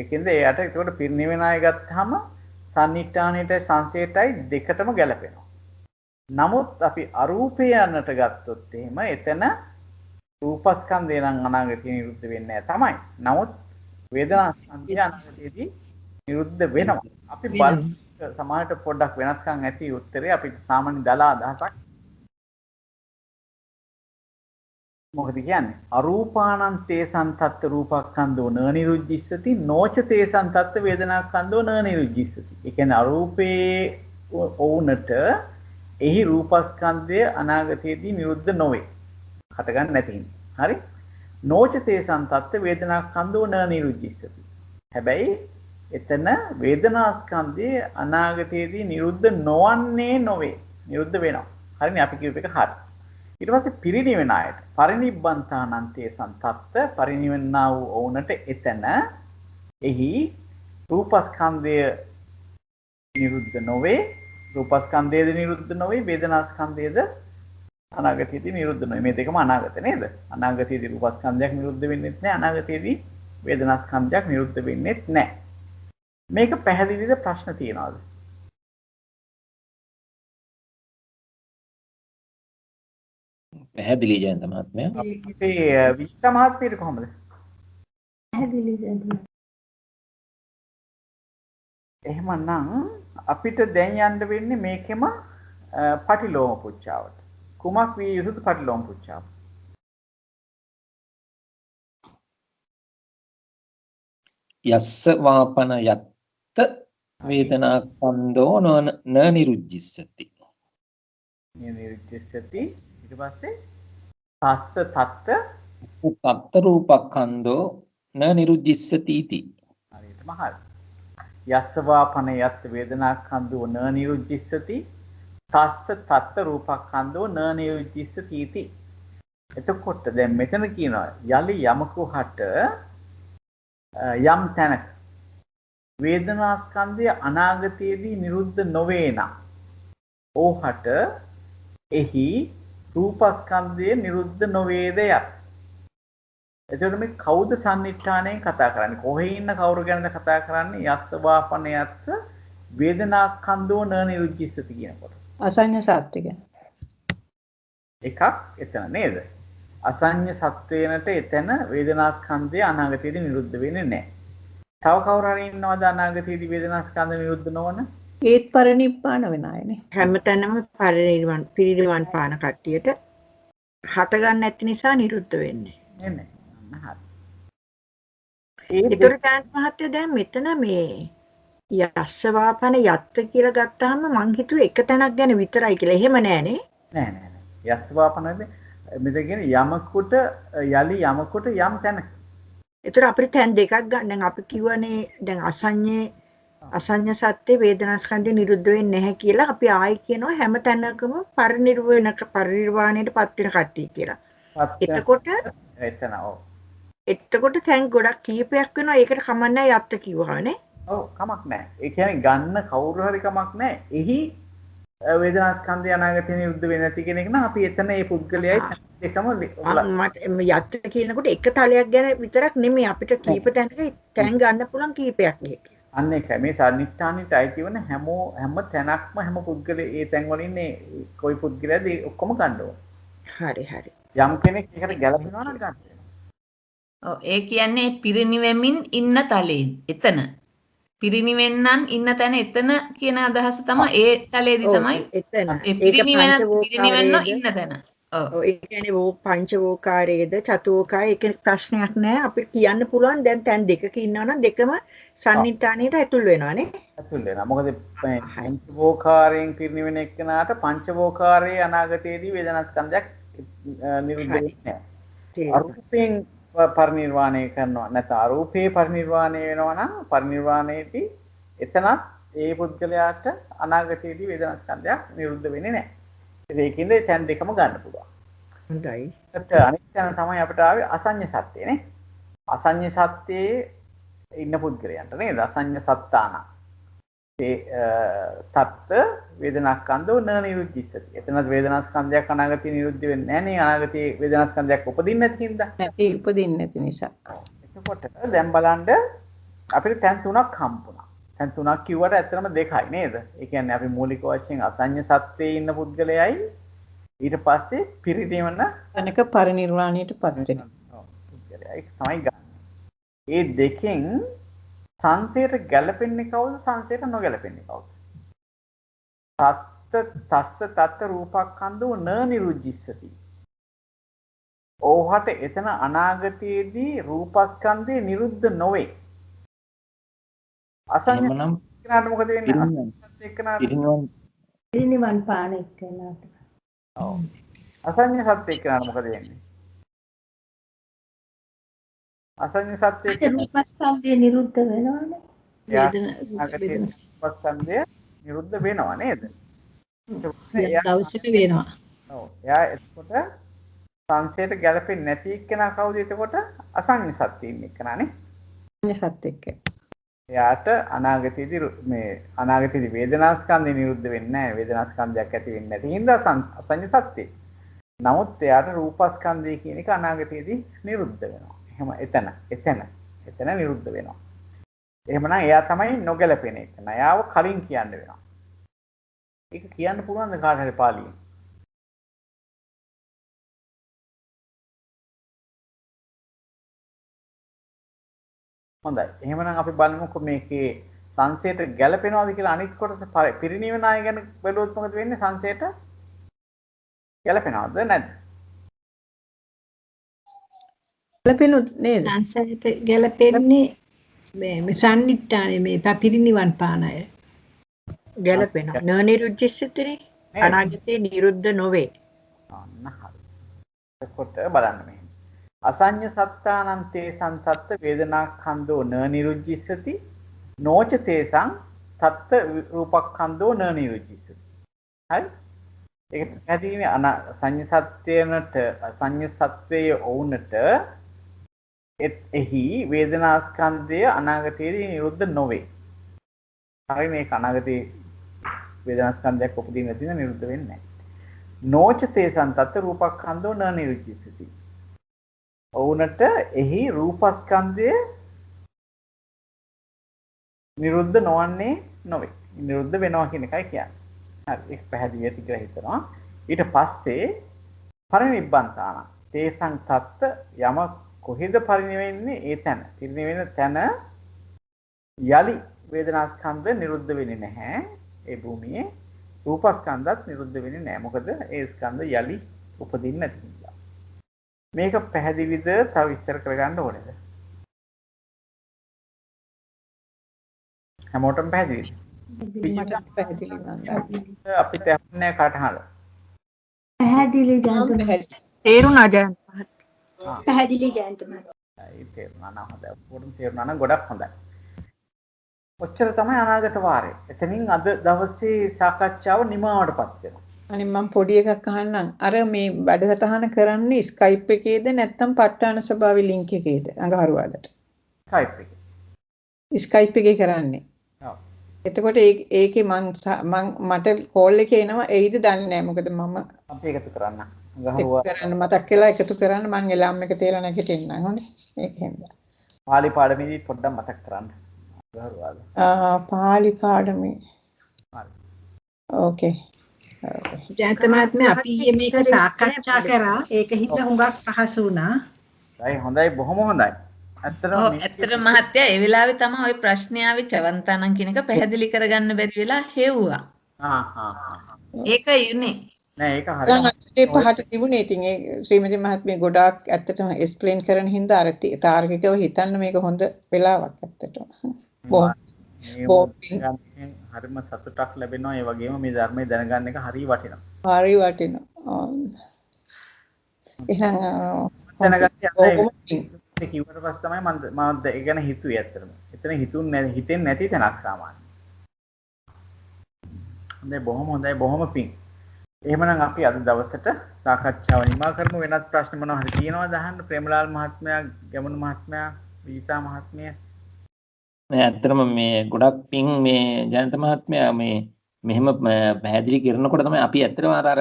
[SPEAKER 1] ඒකෙන්ද එයාට ඒකට පිරිනිවෙන අය ගත්තාම සම්නිට්ඨානෙට සංසේතයි දෙකටම ගැලපෙනවා. නමුත් අපි අරූපය යන්නට ගත්තොත් එහෙම එතන රූපස්කන්ධය නම් අනාගතයේ නිරුද්ධ වෙන්නේ නැහැ තමයි. නමුත් වේදනාස්කන්ධය අනාගතයේදී නිරුද්ධ වෙනවා. අපි බලමු සමානට පොඩ්ඩක් වෙනස්කම් ඇති උත්තරේ අපි සාමාන්‍ය දලා අදහසක් මොකද කියන්නේ? අරූපානං තේසං තත්ත රූපක්ඛන්தோ න නිරුද්ධිස්සති නොච තේසං තත්ත වේදනාක්ඛන්தோ න නිරුද්ධිස්සති. ඒ කියන්නේ අරූපේ වුණට එහි රූපස්කන්ධය අනාගතයේදී නිරුද්ධ නොවේ. හටගන්න නැති හින්දා. හරි? නොච තේසං තත්ත වේදනාක්ඛන්தோ න නිරුද්ධිස්සති. හැබැයි එතන වේදනාස්කන්ධයේ අනාගතයේදී නිරුද්ධ නොවන්නේ නොවේ. නිරුද්ධ වෙනවා. හරිනේ අපි කියූප එක හරි. ඊට පස්සේ පිරිනිවෙන අයට පරිනිබ්බන්තානන්තේ සන්තත්ත පරිනිවෙන්නා වූ ඔවුන්ට එතන එහි රූපස්කන්ධය නිරුද්ධ නොවේ. රූපස්කන්ධයේද නිරුද්ධ නොවේ. වේදනාස්කන්ධයේද අනාගතයේදී නිරුද්ධ නොවේ. මේ දෙකම අනාගත නේද? අනාගතයේදී රූපස්කන්ධයක් නිරුද්ධ වෙන්නේ නැහැ. අනාගතයේදී වේදනාස්කන්ධයක් නිරුද්ධ වෙන්නේ නැහැ. මේක පැහැදිලිද ප්‍රශ්න තියනවාද?
[SPEAKER 6] පැහැදිලි ජයන්ත මහත්මයා.
[SPEAKER 1] ඒ විශ්ව මහත්මියට කොහොමද?
[SPEAKER 4] පැහැදිලි ජයන්ත.
[SPEAKER 1] එහෙමනම් අපිට දැන් යන්න වෙන්නේ මේකෙම පටිලෝම පුච්චාවට. කුමක් විය යුතුද පටිලෝම පුච්චාව?
[SPEAKER 6] යස්ස වාපන යත්ත වේදනා කන්දෝ න නිරුජ්ජිස්සති.
[SPEAKER 1] නිරුජ්ජිස්සති. ඊට පස්සේ තස්ස තත්ත
[SPEAKER 6] තත්ත රූපක්ඛන්தோ න නිරුජ්ජිස්සති इति.
[SPEAKER 1] හරියටම හරි. යස්ස වාපන යත් වේදනාඛන්தோ න නිරුජ්ජිස්සති. තස්ස තත්ත රූපක්ඛන්தோ න නිරුජ්ජිස්සති इति. එතකොට දැන් මෙතන කියනවා යලි යමකු හට යම් තැනක වේදනාස්කන්ධය අනාගතයේදී නිරුද්ධ නොවේ නම් ඕහට එහි රූපස්කන්ධය නිරුද්ධ නොවේද යත්. එතකොට මේ කවුද සම්නිට්ඨාණයෙන් කතා කරන්නේ? කොහේ ඉන්න කවුරු ගැනද කතා කරන්නේ? යස්ස වාපන යත් වේදනාස්කන්ධෝ න නිරුද්ධිස්සති කියනකොට.
[SPEAKER 3] අසඤ්ඤ සත්‍ය ගැන.
[SPEAKER 1] එකක් එතන නේද? අසඤ්ඤ සත්වේනට එතන වේදනාස්කන්ධය අනාගතයේදී නිරුද්ධ වෙන්නේ නැහැ. තව කවුරු හරි ඉන්නවද අනාගතයේදී වේදනාස්කන්ධ නිරුද්ධ නොවන?
[SPEAKER 3] ඒත් පරිනිබ්බාන වෙන අයනේ.
[SPEAKER 5] හැමතැනම පිරිනිවන් පාන කට්ටියට හට ගන්න නැති නිසා නිරුද්ධ වෙන්නේ.
[SPEAKER 1] නේ. හරි.
[SPEAKER 5] ඒතර චාන්ස් මහත්තයා දැන් මෙතන මේ යස්ස වාපන යත්ත කියලා ගත්තාම මං හිතුවේ එක තැනක් ගැන විතරයි කියලා. එහෙම නෑනේ.
[SPEAKER 1] නෑ. යස්ස වාපනද මෙතන කියන්නේ යමකුට යලි යමකුට යම් තැනක.
[SPEAKER 5] ඒතර අපිට තැන් දෙකක් ගන්න. දැන් අපි කිව්වනේ දැන් අසඤ්ඤ සත්‍ය වේදනාස්කන්ධය නිරුද්ධ වෙන්නේ නැහැ කියලා. අපි ආයි කියනවා හැම තැනකම පරිනිර්වාණයට පත් වෙන කට්ටිය කියලා. එතකොට එතකොට තැන් ගොඩක් කීපයක් වෙනවා. ඒකට කමන්නේ යත්ත කිව්වහනේ.
[SPEAKER 1] ඔව් කමක් නැහැ. ඒ කියන්නේ ගන්න කවුරු හරි කමක් නැහැ. එහි වේදනාස්කන්ධය අනාගතේ නිරුද්ධ වෙන්නේ නැති කෙනෙක් නම් අපි එතන මේ පුද්ගලයයි දෙකම
[SPEAKER 5] මට යත්ත කියනකොට එක තලයක් ගැන විතරක් නෙමෙයි අපිට කීප තැනක තැන් ගන්න පුළුවන් කීපයක් මේක.
[SPEAKER 1] අන්න ඒකයි මේ සම්නිෂ්ඨානෙට අයිති වෙන හැම තැනක්ම හැම පුද්ගලයේ ඒ තැන් වල ඉන්නේ કોઈ පුද්ගලයාද ඔක්කොම ගන්න ඕන.
[SPEAKER 5] හරි.
[SPEAKER 1] යම් කෙනෙක් ඒකට ගැලපෙනවා නම් ගන්න.
[SPEAKER 7] ඔව් ඒ කියන්නේ පිරිනිවෙමින් ඉන්න තලයේ එතන. පිරිනිවෙන්නන් ඉන්න තැන එතන කියන අදහස තමයි ඒ තලයේදී තමයි
[SPEAKER 5] එතන.
[SPEAKER 7] ඒ පිරිනිවෙන්න ඉන්න තැන. ඔව්.
[SPEAKER 5] ඒ කියන්නේ පංචවෝකාරයේද චතුෝකාය ඒක ප්‍රශ්නයක් නෑ. අපිට කියන්න පුළුවන් දැන් තැන් දෙකක ඉන්නවා නම් දෙකම සම්නිට්ඨානෙට ඇතුල් වෙනවානේ.
[SPEAKER 1] ඇතුල් වෙනවා. මොකද පංචවෝකාරයෙන් පිරිනිවෙන එක්කනට පංචවෝකාරයේ අනාගතයේදී වේදනාස්කන්ධයක් නිරුද්ධ වෙන්නේ නැහැ. අරූපයෙන් පරිනිර්වාණය කරනවා නැත්නම් අරූපේ පරිනිර්වාණය වෙනවා නම් පරිනිර්වාණයේදී එතනත් ඒ පුද්ගලයාට අනාගතයේදී වේදනාස්කන්ධයක් නිරුද්ධ වෙන්නේ නැහැ. ඒකින්ද තැන් දෙකම ගන්න පුළුවන්.
[SPEAKER 5] හොඳයි.
[SPEAKER 1] අනිත් තැන තමයි අපිට ආවේ අසඤ්ඤ සත්‍යය නේ. අසඤ්ඤ සත්‍යයේ ඉන්න පුද්ගලයන්ට නේද? අසඤ්ඤ සත්තාන. ඒ තත්ත වේදනාස්කන්ධෝ න නිරුද්ධිස්සති. එතනත් වේදනාස්කන්ධයක් අනාගතේ නිරුද්ධ වෙන්නේ නැහැ නේ. අනාගතේ වේදනාස්කන්ධයක් උපදින්නේ නැති හින්දා.
[SPEAKER 3] නැති උපදින්නේ නැති නිසා.
[SPEAKER 1] එතකොට දැන් බලන්න අපිට තැන් තුනක් හම්බුණා. තැන් තුනක් කිව්වට ඇත්තටම දෙකයි නේද? ඒ කියන්නේ අපි මූලික වශයෙන් අසඤ්ඤ සත්‍යයේ ඉන්න පුද්ගලයයි ඊට පස්සේ පිරිනිවන
[SPEAKER 3] තැනක පරිනිර්වාණයටපත් වෙනවා.
[SPEAKER 1] ඔව් පුද්ගලයයි තමයි ගන්න. ඒ දෙකෙන් සංසයට ගැලපෙන්නේ කවුද? සංසයට නොගැලපෙන්නේ කවුද? තස්ස තත්ත රූපක්ඛන්தோ න නිරුද්ධිස්සති. ඕහට එතන අනාගතයේදී රූපස්කන්ධය නිරුද්ධ නොවේ. අසඤ්ඤ එක්කනට මොකද වෙන්නේ?
[SPEAKER 4] පිරිනිවන් පාන එක්කනට.
[SPEAKER 1] ඔව්. අසඤ්ඤ සත්‍ය එක්කනට මොකද වෙන්නේ? අසඤ්ඤ සත්‍ය
[SPEAKER 4] රූපස්කන්ධය නිරුද්ධ වෙනවනේ.
[SPEAKER 1] රූපස්කන්ධය නිරුද්ධ වෙනවා නේද?
[SPEAKER 2] දවසක වෙනවා.
[SPEAKER 1] ඔව්. එයා එතකොට සංසයට ගැලපෙන්නේ නැති එක්කෙනා කවුද එතකොට? අසංඥ සත්‍ය ඉන්න එක්කනානේ.
[SPEAKER 3] සත් එක්ක.
[SPEAKER 1] එයාට අනාගතයේදී මේ අනාගතයේදී වේදනාස්කන්ධය නිරුද්ධ වෙන්නේ නැහැ. වේදනාස්කන්ධයක් ඇති වෙන්නේ නැති හින්දා අසංඥ සත්‍යයි. නමුත් එයාට රූපස්කන්ධය කියන එක අනාගතයේදී නිරුද්ධ වෙනවා. එහෙම එතන නිරුද්ධ වෙනවා. එහෙමනම් එයා තමයි නොගැලපෙන එක. නයාව කලින් කියන්න වෙනවා. ඒක කියන්න පුළුවන්ද කාට හරි පාලියෙන්? හොඳයි. එහෙමනම් අපි බලමුකෝ මේකේ සංසයට ගැලපෙනවද කියලා අනිත් කොටස පිරිණිවෙන අය ගැන බැලුවොත් මොකද වෙන්නේ? සංසයට ගැලපෙනවද නැද්ද?
[SPEAKER 3] ගැලපෙනුත් නේද?
[SPEAKER 2] සංසයට ගැලපෙන්නේ මේ සම්නිට්ඨානේ මේ පිරිනිවන් පාන අය.
[SPEAKER 5] ගැලපෙනවා. නිරුද්ධිසිතේ අනාගතේ නිරුද්ධ නොවේ.
[SPEAKER 1] අන්න හරි. එතකොට බලන්න මෙහෙම. අසඤ්ඤ සත්තානං තේසං තත්ත වේදනාඛන්தோ න නිරුද්ධිසති නොච තේසං තත්ත රූපඛන්தோ න නිරුද්ධිසති. හරි? ඒක පැහැදිලිනේ අසඤ්ඤ සත්‍යනට අසඤ්ඤ සත්‍යයේ වුණට එහි වේදනාස්කන්ධය අනාගතයේදී නිරුද්ධ නොවේ. හරි මේක අනාගතයේ වේදනාස්කන්ධයක් උපදින්න නැතිනම් නිරුද්ධ වෙන්නේ නැහැ. නොච තේසං තත්ත රූපඛන්தோ න නිරුද්ධිසති. වුණට එහි රූපස්කන්ධය නිරුද්ධ නොවන්නේ නොවේ. නිරුද්ධ වෙනවා කියන එකයි කියන්නේ. හරි ඒක පැහැදිලි ඇති කියලා හිතනවා. ඊට පස්සේ පරිනිබ්බන්තාන තේසං තත්ත යම කොහෙද පරිනිවෙන්නේ ඒ තැන. පරිනිවෙන තැන යලි වේදනාස්කන්ධ නිරුද්ධ වෙන්නේ නැහැ. ඒ භූමියේ රූපස්කන්ධත් නිරුද්ධ වෙන්නේ නැහැ. මොකද ඒ ස්කන්ධ යලි උපදින්නේ නැති නිසා. මේක පැහැදිලිද? තව විස්තර කරගන්න ඕනේද? හැමෝටම පැහැදිලිද?
[SPEAKER 3] පැහැදිලි නංගා.
[SPEAKER 1] අපිට යන්නේ කටහඬ.
[SPEAKER 4] පැහැදිලි ජයන්ත
[SPEAKER 5] තේරුණා ජයන්ත මහත්තයා?
[SPEAKER 2] පැහැදිලි ජයන්ත මහත්තයා.
[SPEAKER 1] ඒ තේරුණා නම් හොඳයි. පොඩ්ඩක් තේරුණා නම් ගොඩක් හොඳයි. ඔච්චර තමයි අනාගත වාරය. එතනින් අද දවසේ සාකච්ඡාව නිමාවටපත් වෙනවා.
[SPEAKER 3] අනේ මම පොඩි එකක් අහන්නම්. අර මේ වැඩසටහන කරන්නේ Skype එකේද නැත්නම් ප ဋ ාණ ස්වභාවී link එකේද? අඟහරුවාදට.
[SPEAKER 1] Skype එකේ.
[SPEAKER 3] Skype එකේ කරන්නේ.
[SPEAKER 1] ඔව්.
[SPEAKER 3] එතකොට ඒකේ මට කෝල් එකේ එනවා එයිද දන්නේ නැහැ. මොකද මම
[SPEAKER 1] අපි එකතු කරන්න. අඟහරුවා
[SPEAKER 3] කරන්න මතක් වෙලා එකතු කරන්න මම එලාම් එක තියලා නැගිටින්නම් හොඳේ. ඒක හින්දා.
[SPEAKER 1] පාලි පාඩමේදී පොඩ්ඩක් මතක් කරන්න. අඟහරුවාද.
[SPEAKER 3] පාලි පාඩමේ.
[SPEAKER 1] හරි.
[SPEAKER 3] ඕකේ.
[SPEAKER 2] ජයන්ත මහත්මයා අපි ඊයේ මේක සාකච්ඡා කරා. ඒක හින්දා හුඟක් පහසු වුණා.
[SPEAKER 1] හොඳයි බොහොම හොඳයි.
[SPEAKER 7] ඇත්තට මහත්තයා ඒ වෙලාවේ තමයි ওই ප්‍රශ්නේ ආවේ චවන්තානම් කියන එක පැහැදිලි කරගන්න බැරි වෙලා හෙව්වා. ඒක යුනේ.
[SPEAKER 1] නෑ ඒක හරියට.
[SPEAKER 3] දැන් අතේ පහට තිබුණේ. ඉතින් ඒ ශ්‍රීමති මහත්මිය ගොඩාක් ඇත්තටම එක්ස්ප්ලেইন කරන හින්දා අර තාර්කිකව හිතන්න මේක හොඳ වෙලාවක් ඇත්තටම.
[SPEAKER 1] හරිම සතුටක් ලැබෙනවා. ඒ වගේම මේ ධර්මයේ දැනගන්න එක හරිය වටිනවා.
[SPEAKER 3] හරි වටිනවා. එහෙනම්
[SPEAKER 1] දැනගත්තේ කිව්වට පස්සේ තමයි මම ඒ ගැන හිතුවේ ඇත්තටම. එතන හිතෙන්නේ නැති තැනක් සාමාන්‍ය. හොඳයි බොහොම හොඳයි බොහොම පිං. එහෙමනම් අපි අද දවසට සාකච්ඡාව නිමා කරමු. වෙනත් ප්‍රශ්න මොනවා හරි තියෙනවද අහන්න? ප්‍රේමලාල් මහත්මයා, ගැමුණු මහත්මයා, විජිතා මහත්මිය.
[SPEAKER 6] නෑ ඇත්තටම මේ ගොඩක් පිං මේ ජයන්ත මහත්මයා මේ මෙහෙම පැහැදිලි කරනකොට තමයි අපි ඇත්තටම අර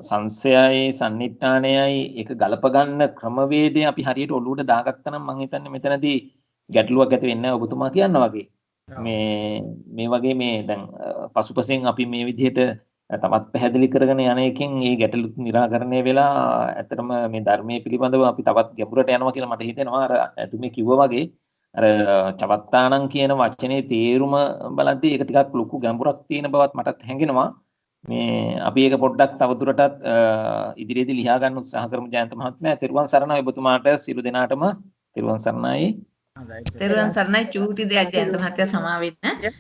[SPEAKER 6] සංසයයි සම්නිට්ඨානයයි එක ගලප ගන්න ක්‍රමවේදය අපි හරියට ඔළුවට දාගත්තා නම් මම හිතන්නේ මෙතනදී ගැටලුවක් ඇති වෙන්නේ නැහැ ඔබතුමා කියනවා වගේ. මේ වගේ මේ දැන් පසුපසෙන් අපි මේ විදිහට තමත් පැහැදිලි කරගෙන යන එකෙන් මේ ගැටලු निराකරණය වෙලා ඇත්තටම මේ ධර්මයේ පිළිබඳව අපි තවත් ගැඹුරට යනවා කියලා මට හිතෙනවා. අර ඇතුමේ කිව්වා වගේ අර චවත්තාණන් කියන වචනේ තේරුම බලද්දී ඒක ටිකක් ලොකු ගැඹුරක් තියෙන බවත් මටත් හැඟෙනවා. මේ අපි ඒක පොඩ්ඩක් තවදුරටත් ඉදිරියේදී ලියා ගන්න උත්සාහ කරමු ජයන්ත මහත්මයා. තෙරුවන් සරණයි ඔබතුමාට සියලු දෙනාටම තෙරුවන් සරණයි.
[SPEAKER 7] තෙරුවන් සරණයි චූටි දෙයක් ජයන්ත මහත්තයා සමා වෙන්න.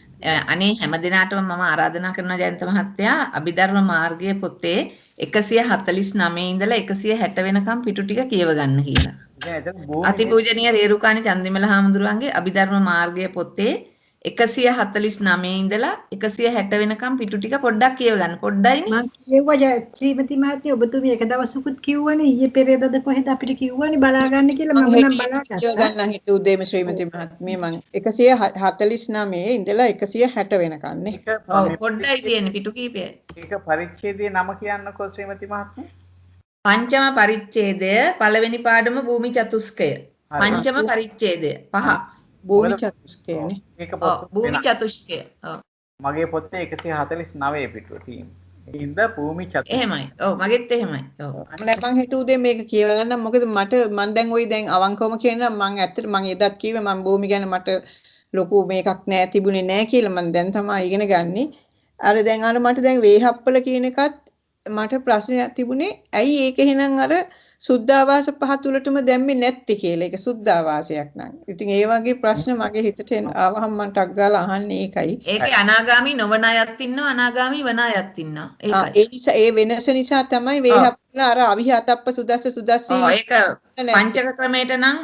[SPEAKER 7] අනේ හැම දිනාටම මම ආරාධනා කරනවා ජයන්ත මහත්තයා අභිධර්ම මාර්ගයේ පොතේ 149 ඉඳලා 160 වෙනකම් පිටු ටික කියව ගන්න කියලා.
[SPEAKER 1] දැන් එතන භූමියේ
[SPEAKER 7] අතිපූජනීය රේරුකාණි චන්දිමල හාමුදුරුවන්ගේ අභිධර්ම මාර්ගය පොතේ 149 ඉඳලා 160 වෙනකම් පිටු ටික පොඩ්ඩක් කියව ගන්න. පොඩ්ඩයිනේ.
[SPEAKER 2] මම කිව්වා ශ්‍රීමති මහත්මිය ඔබතුමිය එක දවසකුත් කිව්වනේ ඊයේ පෙරේදද කොහෙද අපිට කිව්වනේ බලා ගන්න කියලා මම නම් බලාගත්තා.
[SPEAKER 3] ගන්න හිත උදේම ශ්‍රීමති මහත්මිය මම 149 ඉඳලා 160 වෙනකන්නේ.
[SPEAKER 7] ඔව් පොඩ්ඩයි තියෙන්නේ පිටු කීපයයි.
[SPEAKER 1] ඒක පරිච්ඡේදයේ නම කියන්නකෝ ශ්‍රීමති මහත්මිය.
[SPEAKER 7] පංචම පරිච්ඡේදය පළවෙනි පාඩම භූමි චතුස්කය. පංචම පරිච්ඡේදය 5.
[SPEAKER 3] භූමි චතුස්කයනේ.
[SPEAKER 1] ඒක
[SPEAKER 7] ඔව් භූමි චතුස්කය. ඔව්.
[SPEAKER 1] මගේ පොතේ 149 පිටුව තියෙනවා. ඉතින්ද භූමි චතුස්කය.
[SPEAKER 7] එහෙමයි. ඔව් මගෙත් එහෙමයි. ඔව්.
[SPEAKER 3] නෑ මං හිතුව උදේ මේක කියවගන්න මොකද මම දැන් ওই දැන් අවංකවම කියනවා මං ඇත්තට මං එදත් කිව්වේ මං භූමි ගැන මට ලොකු මේකක් නෑ තිබුණේ නෑ කියලා මං දැන් තමයි ඉගෙන ගන්නෙ. අර දැන් මට දැන් වේහප්පල කියන එකත් මට ප්‍රශ්නයක් තිබුණේ ඇයි ඒක එහෙනම් අර සුද්ධාවාස පහ තුලටම දැම්මේ නැත්තේ කියලා. ඒක සුද්ධාවාසයක් නං. ඉතින් ඒ වගේ ප්‍රශ්න මගේ හිතට ආවහම මම ටක් ගාලා අහන්නේ ඒකයි.
[SPEAKER 7] ඒකේ අනාගාමි නොවන අයත් ඉන්නවා අනාගාමි වන අයත් ඉන්නවා. ඒකයි.
[SPEAKER 3] ඒ නිසා ඒ වෙනස නිසා තමයි වේහප්පල අර අවිහතප්ප සුදස්සී
[SPEAKER 7] ඒක පංචක ක්‍රමයට නම්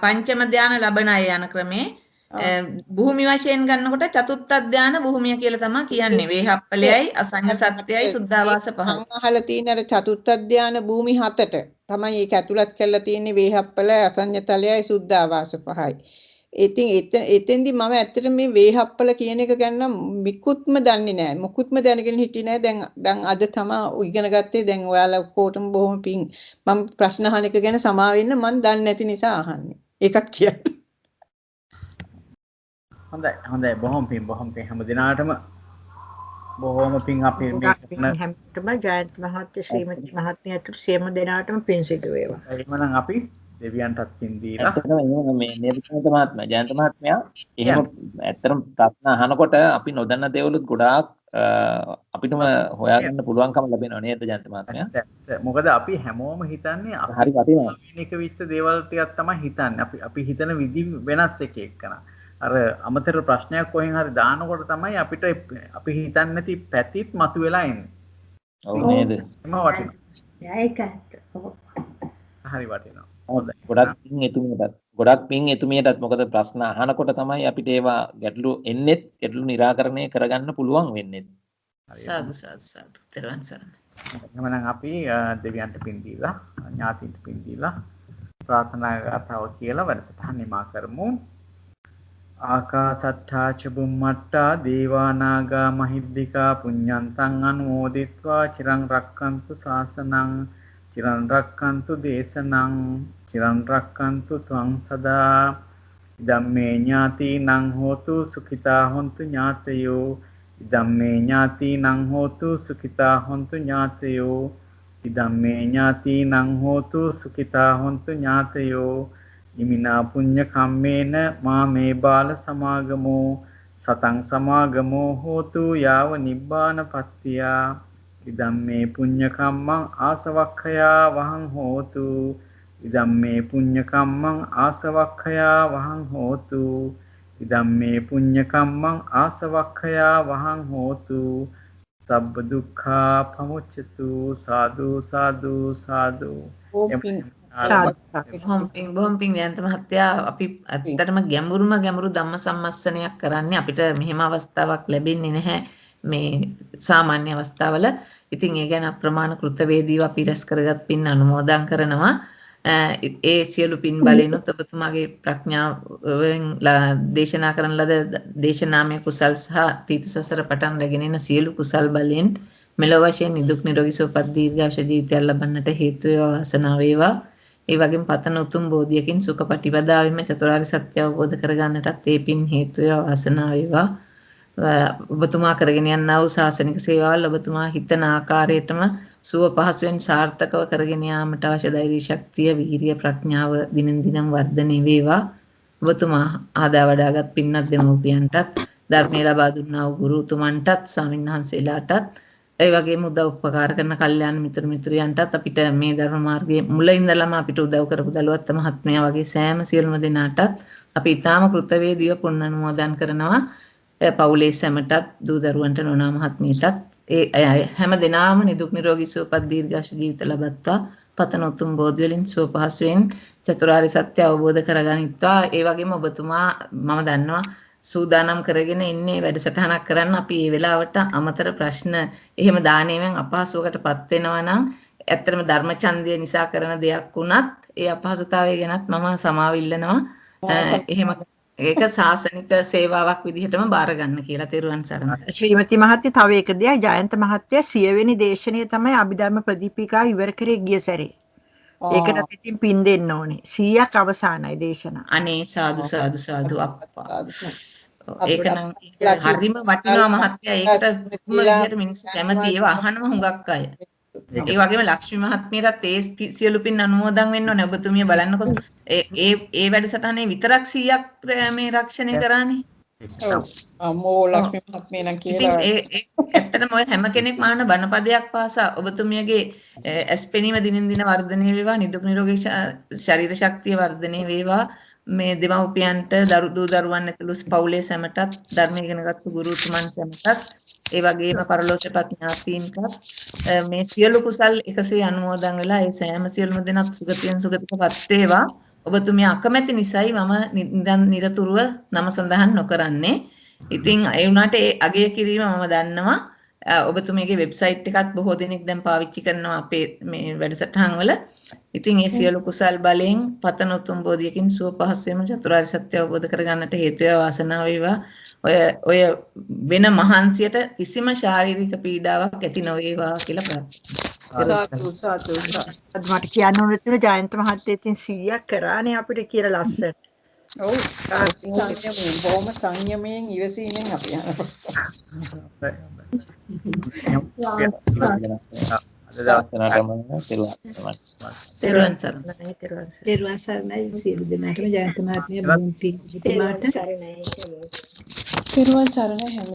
[SPEAKER 7] පංචම ධානය ලබන අය යන ක්‍රමේ භූමි වශයෙන් ගන්නකොට චතුත්ථ ධාන භූමිය කියලා තමයි කියන්නේ. වේහප්පලයයි අසංඥ සත්‍යයයි සුද්ධාවාස පහ.
[SPEAKER 3] මම අහලා තියෙන අර චතුත්ථ ධාන භූමි 7ට තමයි ඒක ඇතුළත් කරලා තියෙන්නේ වේහප්පල අසංඥතලයයි සුද්ධාවාස පහයි. ඉතින් එතෙන්දි මම ඇත්තට මේ වේහප්පල කියන එක ගැන මිකුත්ම දන්නේ නැහැ. මුකුත්ම දැනගෙන හිටියේ නැහැ. දැන් අද තමයි ඉගෙන ගත්තේ. දැන් ඔයාලා ඔක්කොටම බොහොම පිං. මම ප්‍රශ්න අහන එක ගැන සමා වෙන්න මම දන්නේ නැති නිසා අහන්නේ. ඒකක් කියන්න.
[SPEAKER 1] හොඳයි බොහොම පිං හැම දිනාටම බොහොම පිං අපි
[SPEAKER 5] හැමතෙම ජයන්ත මහත්තයා ශ්‍රීමති මහත්මිය අතුරු සියලුම දෙනාටම පිං සිදු වේවා.
[SPEAKER 1] එහෙමනම් අපි දෙවියන්ටත් පිං දීලා
[SPEAKER 6] ඇත්තටම මේ නිර්විඥාත මහත්මයා ජයන්ත මහත්මයා එහෙම ඇත්තටම ප්‍රශ්න අහනකොට අපි නොදන්න දේවලුත් ගොඩාක් අපිටම හොයාගන්න පුළුවන්කම ලැබෙනවා නේද ජයන්ත මහත්මයා?
[SPEAKER 1] මොකද අපි හැමෝම හිතන්නේ
[SPEAKER 6] හරි වටිනවා.
[SPEAKER 1] මේක විශ්ව දේවල් ටිකක් තමයි හිතන්නේ. අපි හිතන විදි වෙනස් එක එක්කන. අර අමතර ප්‍රශ්නයක් කොහෙන් හරි දානකොට තමයි අපිට අපි හිතන්නේ නැති පැතිත් මතුවෙලා එන්නේ.
[SPEAKER 6] ඔව් නේද?
[SPEAKER 1] එම වටිනවා.
[SPEAKER 4] ඒක ඇත්ත. ඔව්.
[SPEAKER 1] හරි වටිනවා.
[SPEAKER 6] ගොඩක් පිං එතුමියටත් මොකද ප්‍රශ්න අහනකොට තමයි අපිට ඒවා ගැටලු එන්නෙත් ගැටලු निराකරණය කරගන්න පුළුවන් වෙන්නේ.
[SPEAKER 7] සාදු සාදු සාදු. ත්වන් සරණයි.
[SPEAKER 1] එහෙනම් අපි දෙවියන්ට පිං දීලා ඥාතින්ට පිං දීලා ප්‍රාර්ථනා ගාතාව කියලා වැඩසටහන නිමා කරමු. ආකාසට්ඨා ච බුම්මට්ඨා දේවා නාග මහිද්దికා පුඤ්ඤන්තං අනුමෝදිත්වා චිරං රක්칸තු ශාසනං චිරං රක්칸තු දේශනං චිරං රක්칸තු ත්වං සදා ධම්මේ ඥාතිනං හෝතු සුඛිතා හොන්තු ඥාතයෝ ධම්මේ ඥාතිනං හෝතු සුඛිතා හොන්තු ඥාතයෝ ධම්මේ ඥාතිනං හෝතු සුඛිතා හොන්තු ඥාතයෝ ඉමිනා පුඤ්ඤ කම්මේන මාමේ බාල සමාගමෝ සතං සමාගමෝ හෝතු යාව නිබ්බාන පත්තියා ඉදම්මේ පුඤ්ඤ කම්මං ආසවක්ඛයා වහං හෝතු ඉදම්මේ පුඤ්ඤ කම්මං ආසවක්ඛයා වහං හෝතු ඉදම්මේ පුඤ්ඤ කම්මං ආසවක්ඛයා වහං හෝතු සබ්බ දුක්ඛා පමුච්ඡතු සාදු සාදු සාදු.
[SPEAKER 7] බොහොම පිං ජයන්ත මහත්තයා අපි ඇත්තටම ගැඹුරු ධම්ම සම්මස්සනයක් කරන්නේ අපිට මෙහෙම අවස්ථාවක් ලැබෙන්නේ නැහැ මේ සාමාන්‍ය අවස්ථාවල. ඉතින් ඒ ගැන අප්‍රමාණ කෘතවේදීව අපි රැස් කරගත් පින් අනුමෝදන් කරනවා. ඒ සියලු පින් බලෙනුත් ඔබතුමාගේ ප්‍රඥාවෙන් දේශනා කරන ලද දේශනාමය කුසල් සහ තීත සසර පටන් රැගෙන එන සියලු කුසල් බලෙන් මෙලොව වශයෙන් නිදුක් නිරෝගී සුවපත් දීර්ඝාෂ ජීවිතයක් ලබන්නට හේතු වේවා වාසනාව වේවා. ඒ වගේම පතන උතුම් බෝධියකින් සුඛපටිපදාවෙම චතුරාර්ය සත්‍ය අවබෝධ කරගන්නටත් ඒ පින් හේතු වේවා වාසනාව වේවා. ඔබතුමා කරගෙන යනා වූ ශාසනික සේවාවල් ඔබතුමා හිතන ආකාරයටම සුව පහසුවෙන් සාර්ථකව කරගෙන යාමට අවශ්‍ය ධෛර්ය ශක්තිය වීරිය ප්‍රඥාව දිනෙන් දිනම වර්ධනය වේවා. ඔබතුමා ආදා වඩාගත් පින්වත් දෙමව්පියන්ටත් ධර්මය ලබා දුන්නා වූ ගුරුතුමන්ටත් ස්වාමීන් වහන්සේලාටත් ඒ වගේම උදව් උපකාර කරන කල්යාණ මිත්‍ර මිත්‍රයන්ටත් අපිට මේ ධර්ම මාර්ගයේ මුල ඉඳලම අපිට උදව් කරපු දලුවත් මහත්මයා වගේ සෑම සියලුම දෙනාටත් අපි ඊටාම කෘතවේදීව පුණ්‍ය අනුමෝදන් කරනවා. පවුලේ සැමටත් දූ දරුවන්ට නෝනා මහත්මියටත් ඒ හැම දිනාම නිදුක් නිරෝගී සුවපත් දීර්ඝාෂ ජීවිත ලබත්වා පතන උතුම් බෝධි වලින් සුව පහසුවෙන් චතුරාර්ය සත්‍ය අවබෝධ කරගනිත්වා. ඒ වගේම ඔබතුමා මම දන්නවා සූදානම් කරගෙන ඉන්නේ වැඩසටහනක් කරන්න. අපි මේ වෙලාවට අමතර ප්‍රශ්න එහෙම දාණයෙන් අපහසුවකටපත් වෙනවා නම් ඇත්තටම ධර්මචන්දය නිසා කරන දෙයක් වුණත් ඒ අපහසුතාවය ගැනත් මම සමාව ඉල්ලනවා. එහෙම ඒක සාසනික සේවාවක් විදිහටම බාර ගන්න කියලා තෙරුවන් සරණයි.
[SPEAKER 5] ශ්‍රීමති මහත්මිය තව එක දෙයක් ජයන්ත මහත්තයා 100 වෙනි දේශනය තමයි අභිධර්ම ප්‍රදීපිකා ඉවර කරේ ගිය සැරේ. ඒකටත් ඉතින් පින් දෙන්න ඕනේ. 100ක් අවසానයි දේශනා.
[SPEAKER 7] අනේ සාදු සාදු සාදු අප්පා. ඒක නම් හරිම වටිනවා මහත්තයා. ඒකට මුලින්ම විදිහට මිනිස්සු කැමති ඒවා අහනම හුඟක් අය. ඒ වගේම ලක්ෂ්මී මහත්මියටත් ඒ සියලු පින් අනුමෝදන් වෙන්න ඕනේ. ඔබතුමිය බලන්නකො ඒ වැඩසටහනේ විතරක් 100ක් මේ රක්ෂණය කරානේ.
[SPEAKER 3] අම්මෝ ලක්ෂ්මී මහත්මිය නම් කියලා.
[SPEAKER 7] ඇත්තටම ඔය හැම කෙනෙක්ම අහන බණපදයක් පාසා ඔබතුමියගේ ඇස්පෙනීම දිනින් දින වර්ධනය වේවා. නිදුක් නිරෝගී ශරීර ශක්තිය වර්ධනය වේවා. මේ දෙමව්පියන්ට දරු දරුවන් ඇතුළු පවුලේ සැමටත් ධර්ම ඉගෙනගත්තු ගුරුතුමන් සැමටත් ඒ වගේම පරලෝකසපත් ඥාතීන්ටත් මේ සියලු කුසල් එකසේ අනුමෝදන් වෙලා ඒ සෑම සියලුම දෙනාත් සුගතියෙන් සුගතියටපත් වේවා. ඔබතුමිය අකමැති නිසායි මම නිරතුරුව නම සඳහන් නොකරන්නේ. ඉතින් ඒ වුණාට ඒ අගය කිරීම මම දන්නවා. ඔබතුමියගේ වෙබ්සයිට් එකත් බොහෝ දෙනෙක් දැන් පාවිච්චි කරනවා අපේ මේ වැඩසටහන් වල. ඉතින් ඒ සියලු කුසල් බලයෙන් පතන උතුම් බෝධියකින් සුව පහසුවෙන්ම චතුරාර්ය සත්‍ය අවබෝධ කරගන්නට හේතු වේවා වාසනාව වේවා. ඔය වෙන මහන්සියට කිසිම ශාරීරික පීඩාවක් ඇති නොවේවා කියලා ප්‍රාර්ථනා.
[SPEAKER 3] සාදු.
[SPEAKER 5] මට කියන්න ඕනේ ජයන්ත මහත්තයා ඉතින් 100ක් කරානේ අපිට කියලා ලස්සට.
[SPEAKER 3] ඔව්. බොහොම සංයමයෙන් ඉවසීමෙන් අපි යනවා.
[SPEAKER 7] තෙරුවන් සරණයි.
[SPEAKER 2] තෙරුවන් සරණයි සියලු දෙනාටම ජයන්ත මහත්මිය බොහොම පිං සිටුමාට
[SPEAKER 3] තෙරුවන් සරණයි හැම